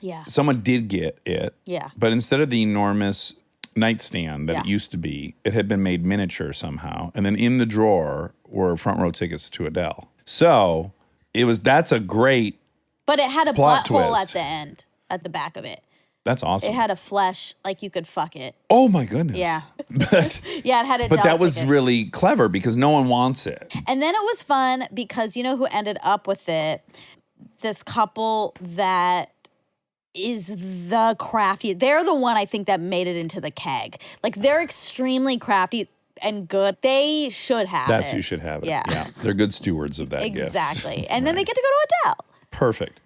yeah. someone did get it. Yeah. But instead of the enormous nightstand that it Yeah. used to be, it had been made miniature somehow. And then in the drawer were front row tickets to Adele. So that's a great, But it had a Plot butthole twist. at the end, at the back of it. that's awesome. It had a flesh, like you could fuck it. Oh my goodness. Yeah. But, Yeah, it had a but Adele that was ticket. really clever because no one wants it. And then it was fun because you know who ended up with it? This couple that is the crafty. They're the one I think that made it into the keg. Like they're extremely crafty and good. They should have That's it. who should have it. Yeah. They're good stewards of that gift. Exactly. And then they get to go to Adele. Perfect.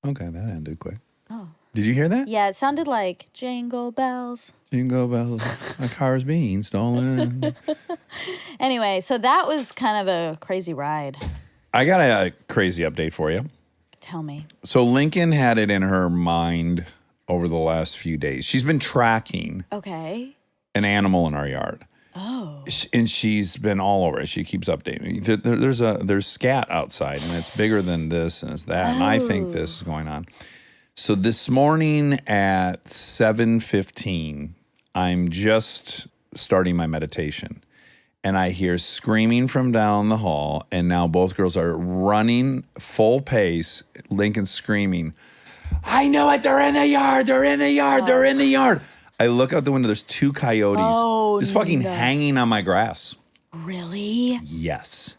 Okay, that ended quick. Oh. Did you hear that? Yeah, it sounded like jingle bells. Jingle bells, my car's being stolen. Anyway, so that was kind of a crazy ride. I got a crazy update for you. Tell me. So Lincoln had it in her mind over the last few days. She's been tracking Okay. an animal in our yard. Oh. And she's been all over it. She keeps updating me. There's scat outside, and it's bigger than this, and it's that, and I think this is going on. So this morning at 7:15, I'm just starting my meditation, and I hear screaming from down the hall, and now both girls are running full pace. Lincoln's screaming, "I know it! They're in the yard! They're in the yard! They're in the yard!" I look out the window. There's two coyotes just fucking hanging on my grass. Really? Yes.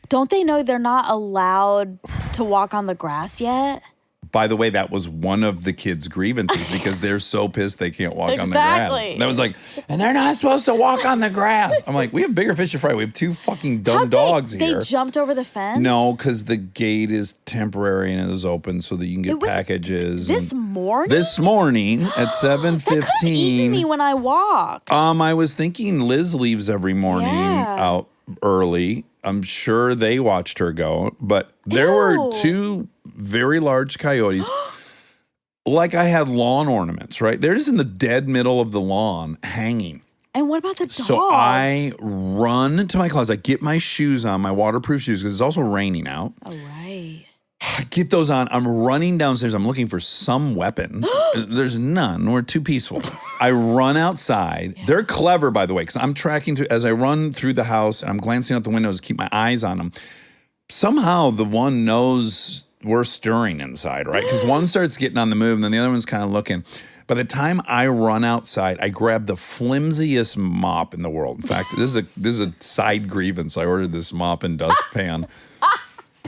Don't they know they're not allowed to walk on the grass yet? By the way, that was one of the kids' grievances because they're so pissed they can't walk on the grass. Exactly. And I was like, and they're not supposed to walk on the grass. I'm like, we have bigger fish to fry. We have two fucking dumb dogs They here. jumped over the fence? No, because the gate is temporary and it is open so that you can get It was packages. This morning? This morning at That could have eaten 7:15. me when I walked. I was thinking Liz leaves every morning Yeah. out early. I'm sure they watched her go, but there were Ew. two very large coyotes. Like I had lawn ornaments, right? They're just in the dead middle of the lawn hanging. And what about the dogs? So I run to my closet, I get my shoes on, my waterproof shoes, because it's also raining out. Oh, right. I get those on. I'm running downstairs. I'm looking for some weapon. There's none. We're too peaceful. I run outside. Yeah. They're clever, by the way, because I'm tracking through, as I run through the house and I'm glancing out the windows to keep my eyes on them. Somehow the one knows we're stirring inside, right? Because one starts getting on the move and then the other one's kind of looking. By the time I run outside, I grab the flimsiest mop in the world. In fact, this is a side grievance. I ordered this mop and dustpan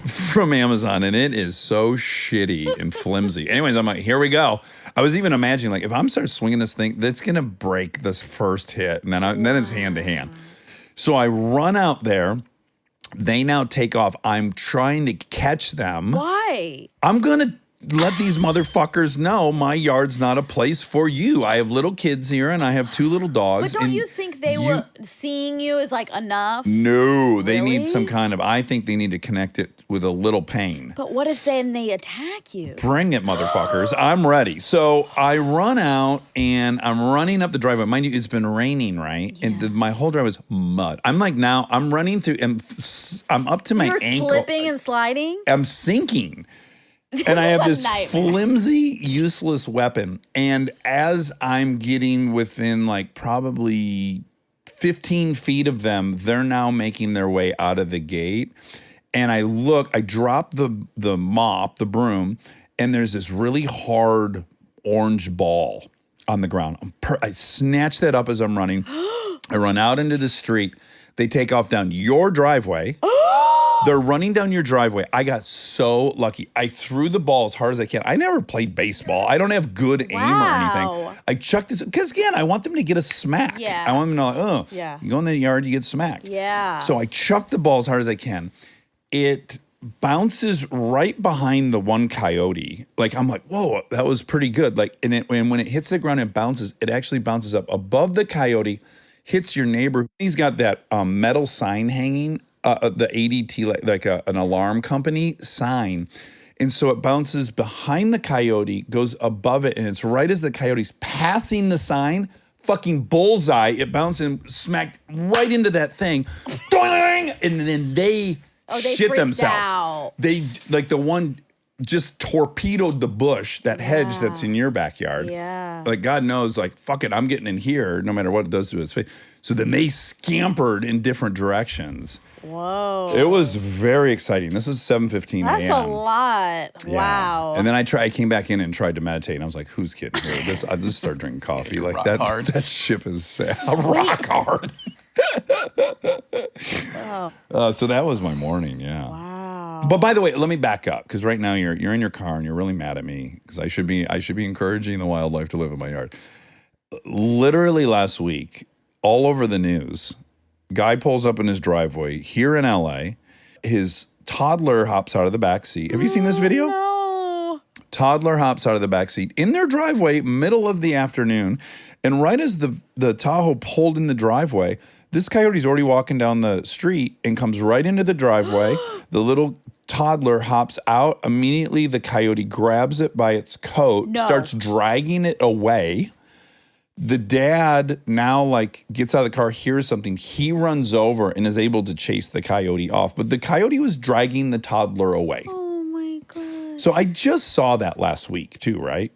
from Amazon, and it is so shitty and flimsy. Anyways, I'm like, here we go. I was even imagining, like, if I'm start swinging this thing, that's gonna break this first hit, and then it's hand to hand. So I run out there. They now take off. I'm trying to catch them. Why? I'm gonna let these motherfuckers know my yard's not a place for you. I have little kids here, and I have two little dogs. But don't and you think they were seeing you is like enough? No, they Really? need some kind of, I think they need to connect it with a little pain. But what if then they attack you? Bring it, motherfuckers. I'm ready. So I run out and I'm running up the driveway. Mind you, it's been raining, right? Yeah. And my whole driveway is mud. I'm like, now I'm running through and I'm up to my You're ankle. slipping and sliding? I'm sinking. And I have is a this nightmare. flimsy, useless weapon. And as I'm getting within like probably 15 feet of them, they're now making their way out of the gate. And I drop the mop, the broom, and there's this really hard orange ball on the ground. I snatch that up as I'm running. I run out into the street. They take off down your driveway. They're running down your driveway. I got so lucky. I threw the ball as hard as I can. I never played baseball. I don't have good aim or anything. I chucked it because again, I want them to get a smack. Yeah. I want them to like, oh, Yeah. you go in the yard, you get smacked. Yeah. So I chucked the ball as hard as I can. It bounces right behind the one coyote. Like I'm like, whoa, that was pretty good. Like, and when it hits the ground, it bounces. It actually bounces up above the coyote, hits your neighbor. He's got that metal sign hanging, the ADT, like an alarm company sign. And so it bounces behind the coyote, goes above it, and it's right as the coyote's passing the sign, fucking bullseye. It bounced and smacked right into that thing. Doing! And then they shit freaked themselves. out. They, like the one just torpedoed the bush, that hedge that's in your backyard. Yeah. Like God knows, like, fuck it, I'm getting in here no matter what it does to his face. So then they scampered in different directions. Whoa. It was very exciting. This is 7:15 a.m. That's a lot. Yeah. Wow. And then I came back in and tried to meditate, and I was like, "Who's kidding here?" I just started drinking coffee. Like rock that. hard. That ship is sad. Rock hard. So that was my morning. Yeah. Wow. But by the way, let me back up because right now you're in your car and you're really mad at me because I should be encouraging the wildlife to live in my yard. Literally last week, all over the news, guy pulls up in his driveway here in LA. His toddler hops out of the back seat. Have you seen this video? No. Toddler hops out of the back seat in their driveway, middle of the afternoon. And right as the Tahoe pulled in the driveway, this coyote's already walking down the street and comes right into the driveway. The little toddler hops out. Immediately, the coyote grabs it by its coat, starts dragging it away. The dad now like gets out of the car, hears something. He runs over and is able to chase the coyote off. But the coyote was dragging the toddler away. Oh my God. So I just saw that last week too, right?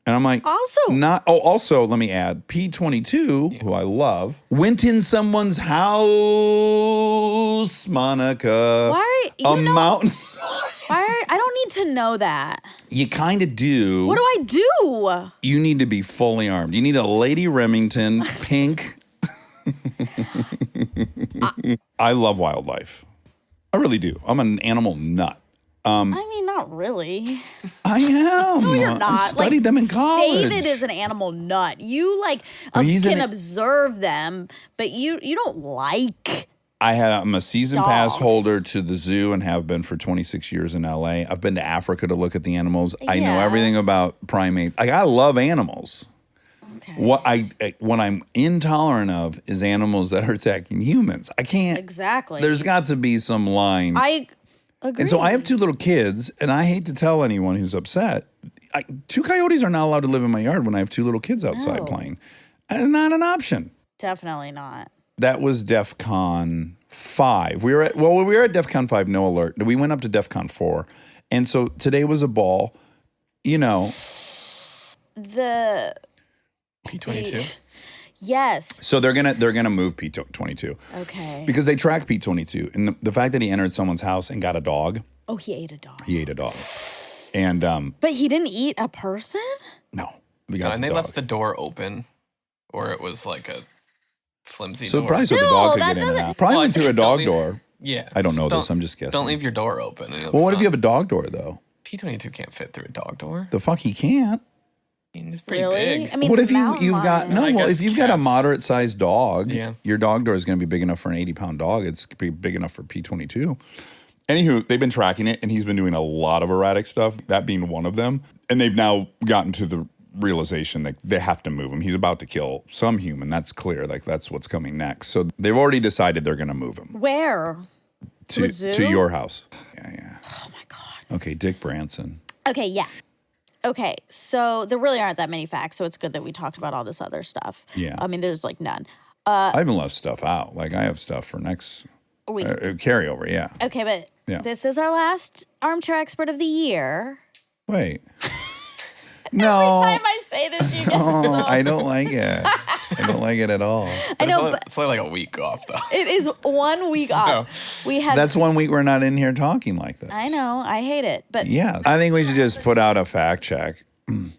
And I'm like, also, let me add, P22, who I love, went in someone's house, Monica. Why? Mountain. I don't need to know that. You kind of do. What do I do? You need to be fully armed. You need a Lady Remington, pink. I love wildlife. I really do. I'm an animal nut. I mean, not really. I am. No, you're not. I studied them in college. David is an animal nut. You can observe them, but you don't like. I'm a season pass holder to the zoo and have been for 26 years in LA. I've been to Africa to look at the animals. I know everything about primates. I love animals. Okay. What I'm intolerant of is animals that are attacking humans. I can't. Exactly. There's got to be some line. I agree. And so I have two little kids, and I hate to tell anyone who's upset. Two coyotes are not allowed to live in my yard when I have two little kids outside playing. Not an option. Definitely not. That was DEFCON 5. We were at DEFCON 5, no alert. We went up to DEFCON 4. And so today was a ball, The P22. Yes. So they're gonna move P22. Okay. Because they track P22. And the fact that he entered someone's house and got a dog. Oh, he ate a dog. And But he didn't eat a person? no. And they left the door open, or it was like a flimsy So door. probably so the dog could get in and out. Probably went through a dog door. Yeah. I don't know this. I'm just guessing. Don't leave your door open. Well, what if you have a dog door though? P22 can't fit through a dog door. The fuck he can't. I mean, it's pretty Really? big. I mean, What if you've mountain got lion. if you've got a moderate sized dog, Yeah. your dog door is going to be big enough for an 80-pound dog. It's going to be big enough for P22. Anywho, they've been tracking it, and he's been doing a lot of erratic stuff. That being one of them, and they've now gotten to the realization that they have to move him. He's about to kill some human. That's clear. Like that's what's coming next. So they've already decided they're going to move him Where? To a zoo? to your house. Yeah. Oh my God. Okay, Dick Branson. Okay, yeah. Okay, so there really aren't that many facts, so it's good that we talked about all this other stuff. Yeah. I mean, there's like none. I haven't left stuff out. Like I have stuff for next Week. carryover. Yeah. Okay, but Yeah. this is our last Armchair Expert of the year. Wait. No. Every time I say this, you get I don't like it. I don't like it at all. I know, but It's only like a week off, though. it is 1 week off. We had. That's 1 week we're not in here talking like this. I know. I hate it, but Yeah. I think we should just put out a fact check. okay.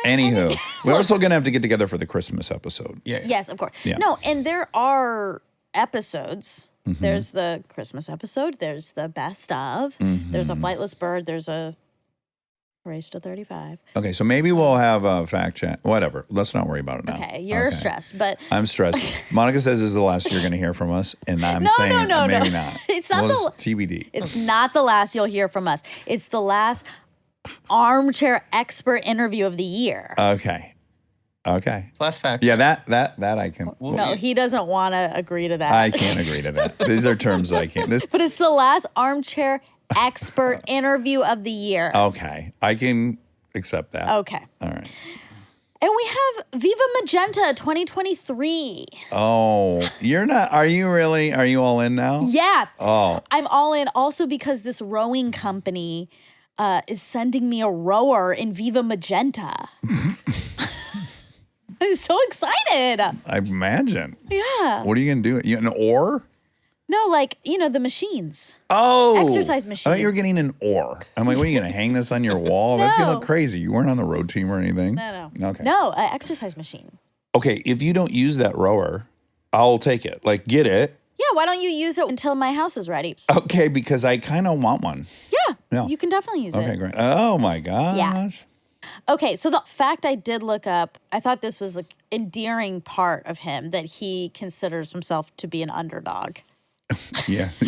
Anywho, we're also going to have to get together for the Christmas episode. Yeah. Yes, of course. Yeah. No, and there are episodes There's the Christmas episode. There's the best of. There's a flightless bird. There's a race to 35. Okay, so maybe we'll have a fact check. Whatever. Let's not worry about it now. Okay, you're stressed, but I'm stressed. Monica says this is the last you're going to hear from us, and I'm saying maybe not. It's not Well, it's TBD. It's not the last you'll hear from us. It's the last Armchair Expert interview of the year. Okay. Last fact. Yeah, that I can. No, he doesn't want to agree to that. I can't agree to that. These are terms I can't. But it's the last Armchair Expert interview of the year. Okay, I can accept that. Okay. All right. And we have Viva Magenta 2023. Oh, you're not. Are you really? Are you all in now? Yeah. Oh. I'm all in also because this rowing company is sending me a rower in Viva Magenta. I'm so excited. I imagine. Yeah. What are you gonna do? You an oar? No, like, the machines. Oh, Exercise I machine. thought you were getting an oar. I'm like, what are you gonna hang this on your wall? That's gonna No. look crazy. You weren't on the road team or anything. No. Okay. No, an exercise machine. Okay, if you don't use that rower, I'll take it. Like, get it. Yeah, why don't you use it until my house is ready? Okay, because I kind of want one. Yeah, you can definitely use Okay, it. great. Oh my gosh. Yeah. Okay, so the fact I did look up, I thought this was an endearing part of him, that he considers himself to be an underdog. Yes.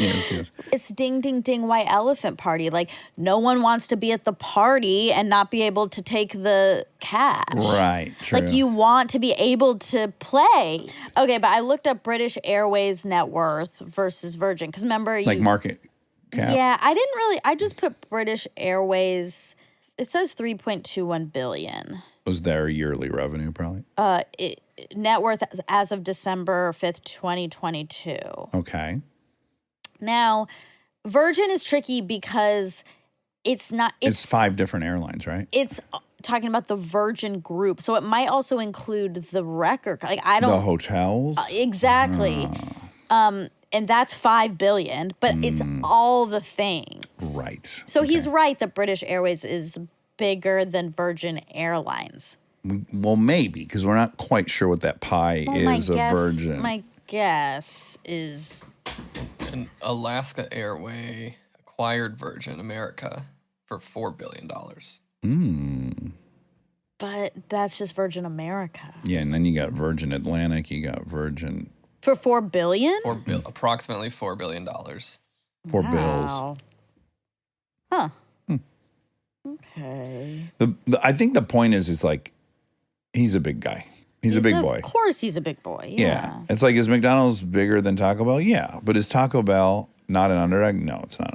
It's ding, ding, ding, white elephant party. Like, no one wants to be at the party and not be able to take the cash. Right, true. Like, you want to be able to play. Okay, but I looked up British Airways net worth versus Virgin. Because remember, Like market cap. Yeah, I just put British Airways. It says 3.21 billion. Was their yearly revenue probably? Net worth as of December 5th, 2022. Okay. Now, Virgin is tricky because it's 5 different airlines, right? It's talking about the Virgin Group, so it might also include the record. Like, I don't The hotels? exactly. And that's 5 billion, but it's all the things. Right. So he's right that British Airways is bigger than Virgin Airlines. Well, maybe, because we're not quite sure what that pie is of Virgin. My guess is And Alaska Airway acquired Virgin America for $4 billion. but that's just Virgin America. Yeah, and then you got Virgin Atlantic, you got Virgin For 4 billion? Approximately $4 billion. 4 bills. Wow. Huh. Okay. I think the point is like, he's a big guy. He's a big boy. Of course he's a big boy. Yeah. It's like, is McDonald's bigger than Taco Bell? Yeah. But is Taco Bell not an underdog? No, it's not.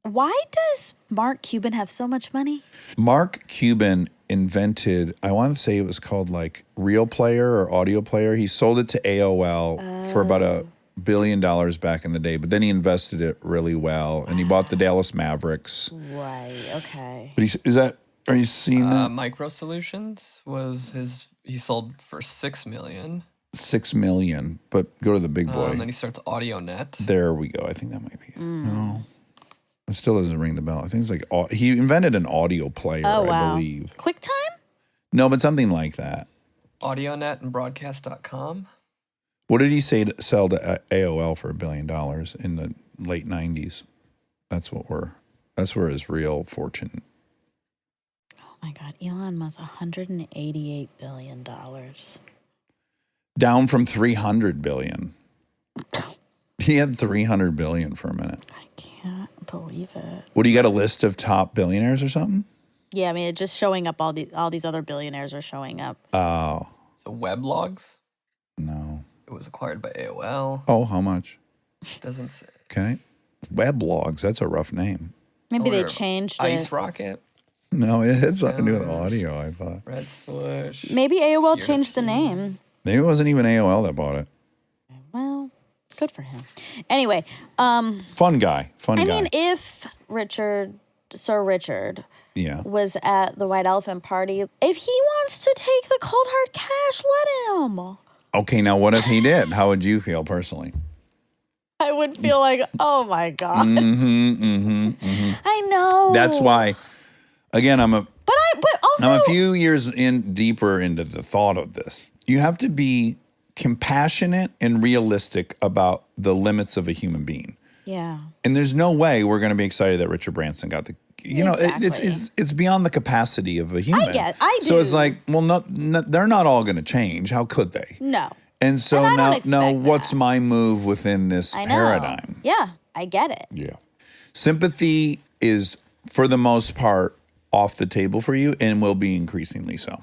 Why does Mark Cuban have so much money? Mark Cuban invented, I want to say it was called like Real Player or Audio Player. He sold it to AOL for about $1 billion back in the day, but then he invested it really well and he bought the Dallas Mavericks. Right. Okay. But are you seeing that? Micro Solutions he sold for $6 million. $6 million, but go to the big boy. And then he starts AudioNet. There we go. I think that might be it. No. It still doesn't ring the bell. I think it's like, he invented an audio player, I believe. QuickTime? No, but something like that. AudioNet and Broadcast.com. What did he say to sell to AOL for $1 billion in the late 90s? That's where his real fortune. Oh my God. Elon Musk, $188 billion. Down from 300 billion. He had 300 billion for a minute. I can't believe it. What, do you got a list of top billionaires or something? Yeah, I mean, it's just showing up. All these other billionaires are showing up. Oh. So Weblogs. No. It was acquired by AOL. Oh, how much? Doesn't say. Okay. Weblogs, that's a rough name. Maybe they Or changed Ice it. Rocket. No, it had something to do with audio, I thought. Red Swoosh. Maybe AOL changed the name. Maybe it wasn't even AOL that bought it. Well, good for him. Anyway, Fun guy. I mean, if Sir Richard Yeah. was at the White Elephant Party, if he wants to take the cold hard cash, let him. Okay, now what if he did? How would you feel personally? I would feel like, oh my God. I know. Mm-hmm. That's why, again, I'm But also, a few years deeper into the thought of this. You have to be compassionate and realistic about the limits of a human being. Yeah. And there's no way we're going to be excited that Richard Branson got the, Exactly. it's beyond the capacity of a human. I do. So it's like, well, they're not all going to change. How could they? No. And so And I don't now expect what's that. my move within this I know. paradigm? Yeah, I get it. Yeah. Sympathy is, for the most part, off the table for you and will be increasingly so,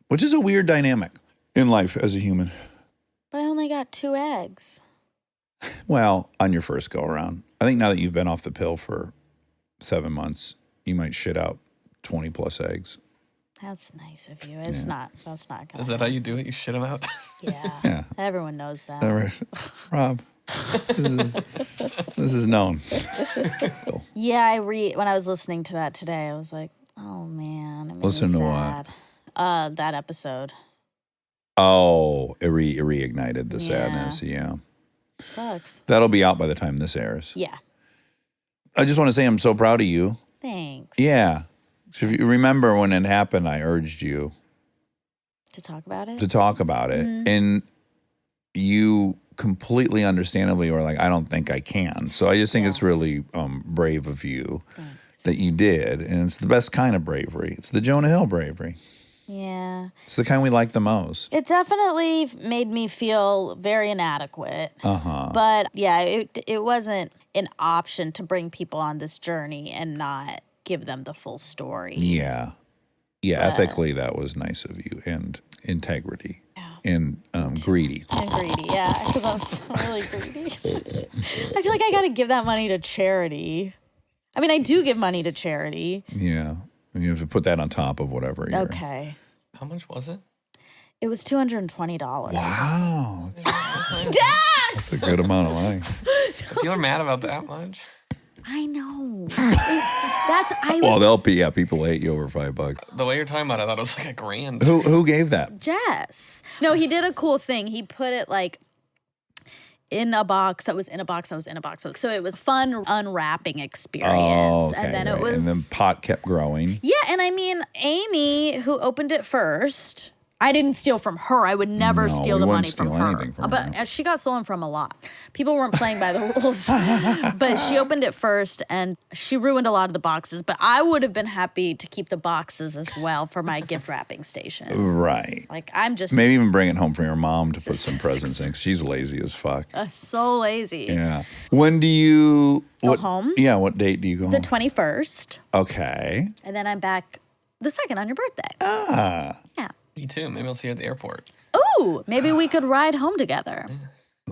which is a weird dynamic in life as a human. But I only got 2 eggs. Well, on your first go around. I think now that you've been off the pill for 7 months, you might shit out 20 plus eggs. That's nice of you. That's not gonna Is that how you do it? You shit them out? Yeah. Yeah. Everyone knows that. Rob, this is known. Yeah, when I was listening to that today, I was like, oh man. It made Listen me to sad. That episode. Oh, it reignited the sadness. Yeah. Sucks. That'll be out by the time this airs. Yeah. I just want to say I'm so proud of you. Thanks. Yeah. So if you remember when it happened, I urged you To talk about it? to talk about it. Mm-hmm. And you completely understandably were like, I don't think I can. So I just think it's really brave of you that you did. And it's the best kind of bravery. It's the Jonah Hill bravery. Yeah. It's the kind we like the most. It definitely made me feel very inadequate. Uh-huh. But yeah, it wasn't an option to bring people on this journey and not give them the full story. Yeah. Yeah, ethically, that was nice of you. And integrity. And greedy. And greedy, yeah, because I'm so really greedy. I feel like I got to give that money to charity. I mean, I do give money to charity. Yeah. And you have to put that on top of whatever. Okay. How much was it? It was $220. Wow. Dax! That's a good amount of money. If you were mad about that much. I know. People hate you over $5. The way you're talking about it, I thought it was like $1,000. Who gave that? Jess. No, he did a cool thing. He put it like in a box that was in a box that was in a box. So it was a fun unwrapping experience. Oh, okay, and then right. it was. And then pot kept growing. Yeah, and I mean, Amy, who opened it first, I didn't steal from her. I would never steal the money from her. Anything from But her. she got stolen from a lot. People weren't playing by the rules. But she opened it first, and she ruined a lot of the boxes. But I would have been happy to keep the boxes as well for my gift wrapping station. Right. Like, I'm just Maybe even bring it home for your mom to put some presents in. 'Cause she's lazy as fuck. so lazy. Yeah. When do you Go home? Yeah. What date do you go The home? 21st. Okay. And then I'm back the 2nd on your birthday. Ah. Yeah. Me too. Maybe I'll see you at the airport. Ooh, maybe we could ride home together.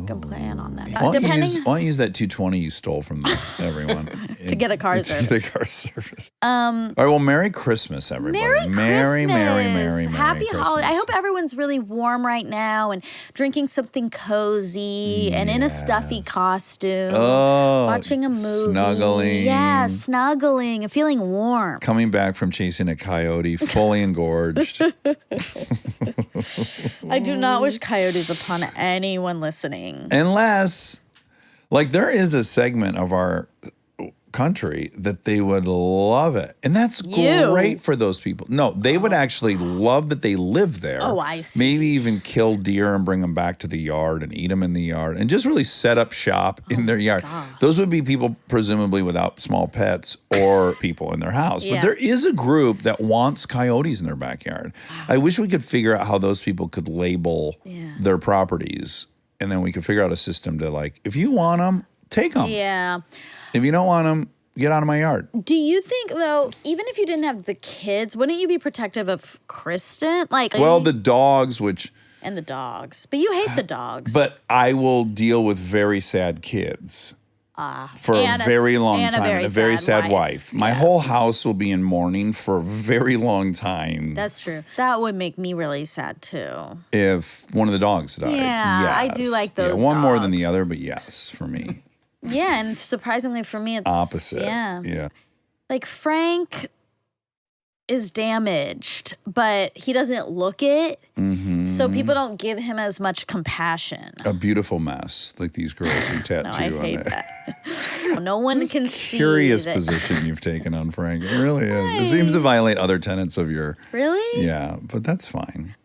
Can plan on that. Why don't Depending you use that $220 you stole from everyone to get a car service. To get a car service. All right. Well, Merry Christmas, everybody. Merry Christmas. Merry Happy Christmas. holiday. I hope everyone's really warm right now and drinking something cozy and in a stuffy costume. Oh, watching a movie. snuggling. Yeah, snuggling and feeling warm. Coming back from chasing a coyote, fully engorged. I do not wish coyotes upon anyone listening. Unless, like, there is a segment of our country that they would love it. And that's great for those people. No, they would actually love that they live there. Oh, I see. Maybe even kill deer and bring them back to the yard and eat them in the yard and just really set up shop in their yard. God. Those would be people presumably without small pets or people in their house. Yeah. But there is a group that wants coyotes in their backyard. I wish we could figure out how those people could label their properties. And then we could figure out a system to, like, if you want them, take them. Yeah. If you don't want them, get out of my yard. Do you think, though, even if you didn't have the kids, wouldn't you be protective of Kristen? Like, Well, the dogs, and the dogs. But you hate the dogs. but I will deal with very sad kids for and a very long and time. And a very sad wife. My whole house will be in mourning for a very long time That's true. That would make me really sad, too. if one of the dogs died. Yeah, I do like those one more than the dogs. other, but yes, for me. Yeah, and surprisingly for me, it's Opposite. Yeah. Like, Frank is damaged, but he doesn't look it. Mm-hmm. So people don't give him as much compassion. A beautiful mess, like these girls who tattoo No, I on hate it. that. No one can see Curious that. position you've taken on Frank. It really is. It seems to violate other tenets of your. Really? Yeah, but that's fine.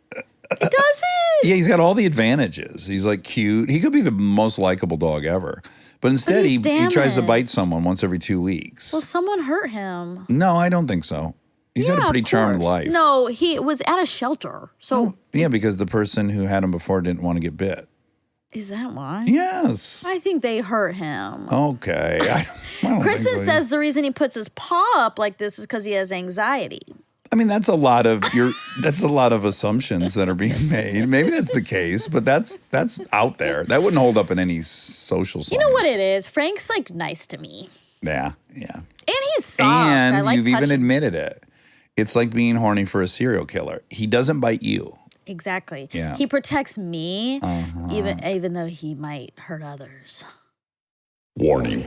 It doesn't. Yeah, he's got all the advantages. He's like cute. He could be the most likable dog ever. But instead, he tries to bite someone once every 2 weeks. Well, someone hurt him. No, I don't think so. He's had a pretty charmed life. No, he was at a shelter. So Yeah, because the person who had him before didn't want to get bit. is that why? Yes. I think they hurt him. Okay. I don't Kristen think so. says the reason he puts his paw up like this is because he has anxiety. I mean, that's a lot of assumptions that are being made. Maybe that's the case, but that's out there. That wouldn't hold up in any social science. You know what it is? Frank's like nice to me. Yeah. And he's soft. And I like you've even touching. admitted it. It's like being horny for a serial killer. He doesn't bite you. Exactly. Yeah. He protects me, even though he might hurt others. Warning.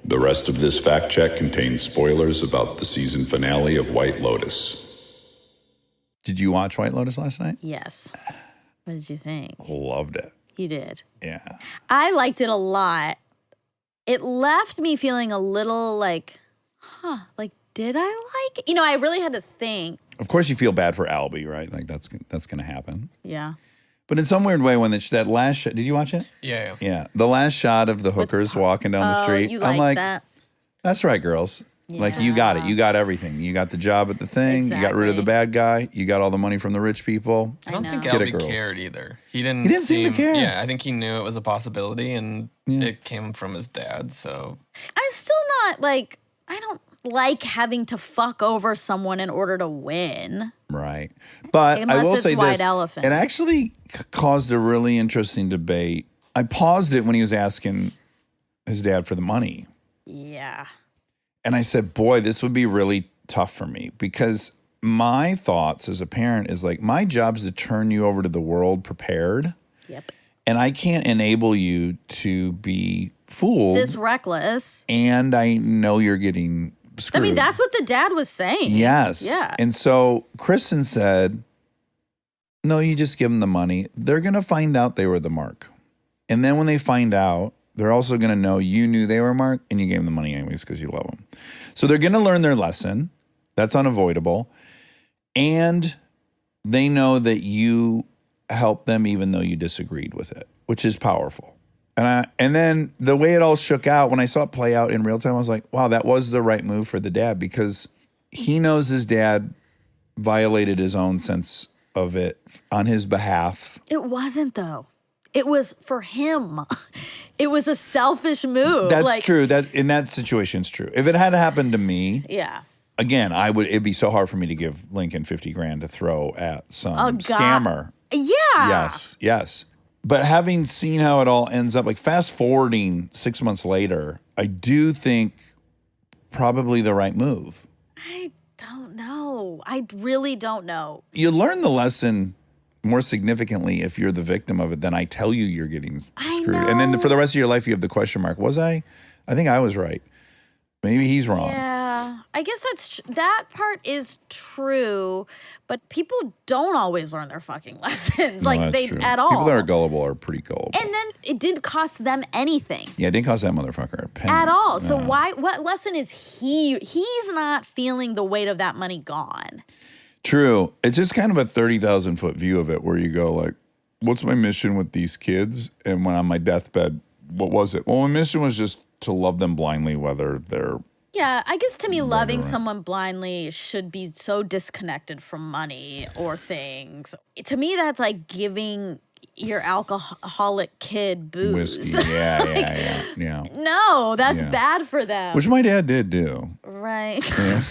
The rest of this fact check contains spoilers about the season finale of White Lotus. Did you watch White Lotus last night? Yes. What did you think? Loved it. You did. Yeah. I liked it a lot. It left me feeling a little like, did I like it? You know, I really had to think. Of course, you feel bad for Albie, right? Like that's going to happen. Yeah. But in some weird way, when that last shot, did you watch it? Yeah. Yeah. The last shot of the hookers walking down the street. You I'm liked like, that? that's right, girls. Like, you got it. You got everything. You got the job at the thing. You got rid of the bad guy. You got all the money from the rich people. I don't think Get it, Albie girls. cared either. He didn't seem to care. Yeah, I think he knew it was a possibility, and it came from his dad, so. I'm still not like, I don't like having to fuck over someone in order to win. Right. But Unless I will it's say White this. Elephant. It actually caused a really interesting debate. I paused it when he was asking his dad for the money. Yeah. And I said, boy, this would be really tough for me because my thoughts as a parent is like, my job is to turn you over to the world prepared. Yep. And I can't enable you to be fooled. This reckless. And I know you're getting screwed. I mean, that's what the dad was saying. Yes. Yeah. And so Kristen said, no, you just give them the money. They're going to find out they were the mark. And then when they find out, they're also going to know you knew they were Mark and you gave them the money anyways because you love them. So they're going to learn their lesson. That's unavoidable. And they know that you helped them even though you disagreed with it, which is powerful. And then the way it all shook out, when I saw it play out in real time, I was like, wow, that was the right move for the dad because he knows his dad violated his own sense of it on his behalf. It wasn't, though. It was for him. It was a selfish move. That's true. That in that situation, it's true. If it had happened to me, yeah. Again, it'd be so hard for me to give Lincoln $50,000 to throw at some scammer. Yeah. Yes. But having seen how it all ends up, like fast forwarding 6 months later, I do think probably the right move. I don't know. I really don't know. You learn the lesson more significantly if you're the victim of it than I tell you you're getting screwed. And then for the rest of your life, you have the question mark. Was I? I think I was right. Maybe he's wrong. Yeah, I guess that part is true, but people don't always learn their fucking lessons, No, like that's they true. at all. People that are gullible are pretty gullible. And then it didn't cost them anything Yeah, it didn't cost that motherfucker a penny. at all. So what lesson is he? He's not feeling the weight of that money gone. True. It's just kind of a 30,000 foot view of it where you go like, what's my mission with these kids? And when on my deathbed, what was it? Well, my mission was just to love them blindly, whether they're... Yeah, I guess to me, loving someone blindly should be so disconnected from money or things. To me, that's like giving your alcoholic kid booze. Whiskey. Yeah. No, that's bad for them. Which my dad did do. Right. Yeah.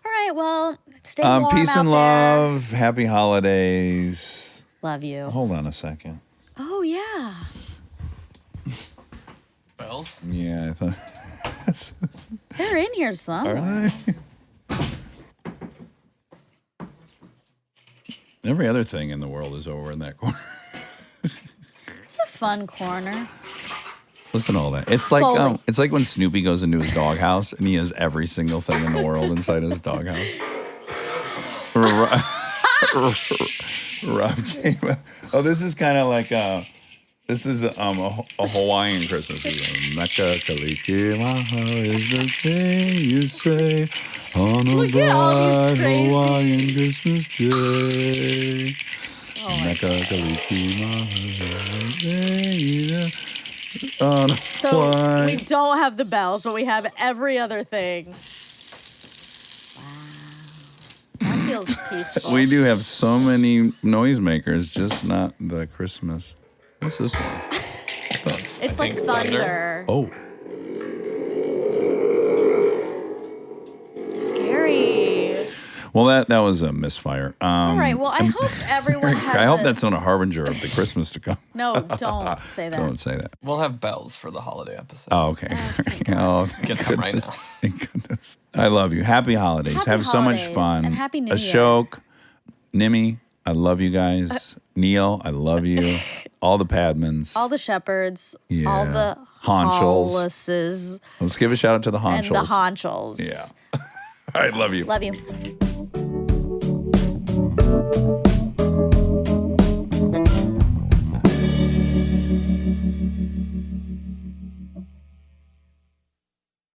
All right, well, stay warm peace out and there. love. Happy holidays. Love you. Hold on a second. Oh, yeah. Bells? Yeah, I thought... They're in here somewhere. All right. Every other thing in the world is over in that corner. It's a fun corner. Listen to all that. It's like when Snoopy goes into his doghouse and he has every single thing in the world inside his doghouse. Rob came out. Oh, this is kind of like this is a Hawaiian Christmas. Mecca Kaliki Maha is the thing you say. On a Look at all these bright crazy- Hawaiian Christmas day. Oh my On a So we white- don't have the bells, but we have every other thing. Wow. That feels peaceful. We do have so many noisemakers, just not the Christmas. What's this one? It's like thunder. Oh. Scary. Well, that was a misfire. All right. Well, I hope everyone has. I hope that's not a harbinger of the Christmas to come. No, don't say that. Don't say that. We'll have bells for the holiday episode. Oh, okay. Oh, Get some right now. Thank goodness. I love you. Happy holidays. Happy Have so much holidays, fun. and Happy New Year. Ashok, Nimi, I love you guys. Neil, I love you. All the Padmans. All the shepherds. Yeah. All the Honchels. Hollises Let's give a shout out to the Honchels. and the Honchels. Yeah. All right, love you. Love you.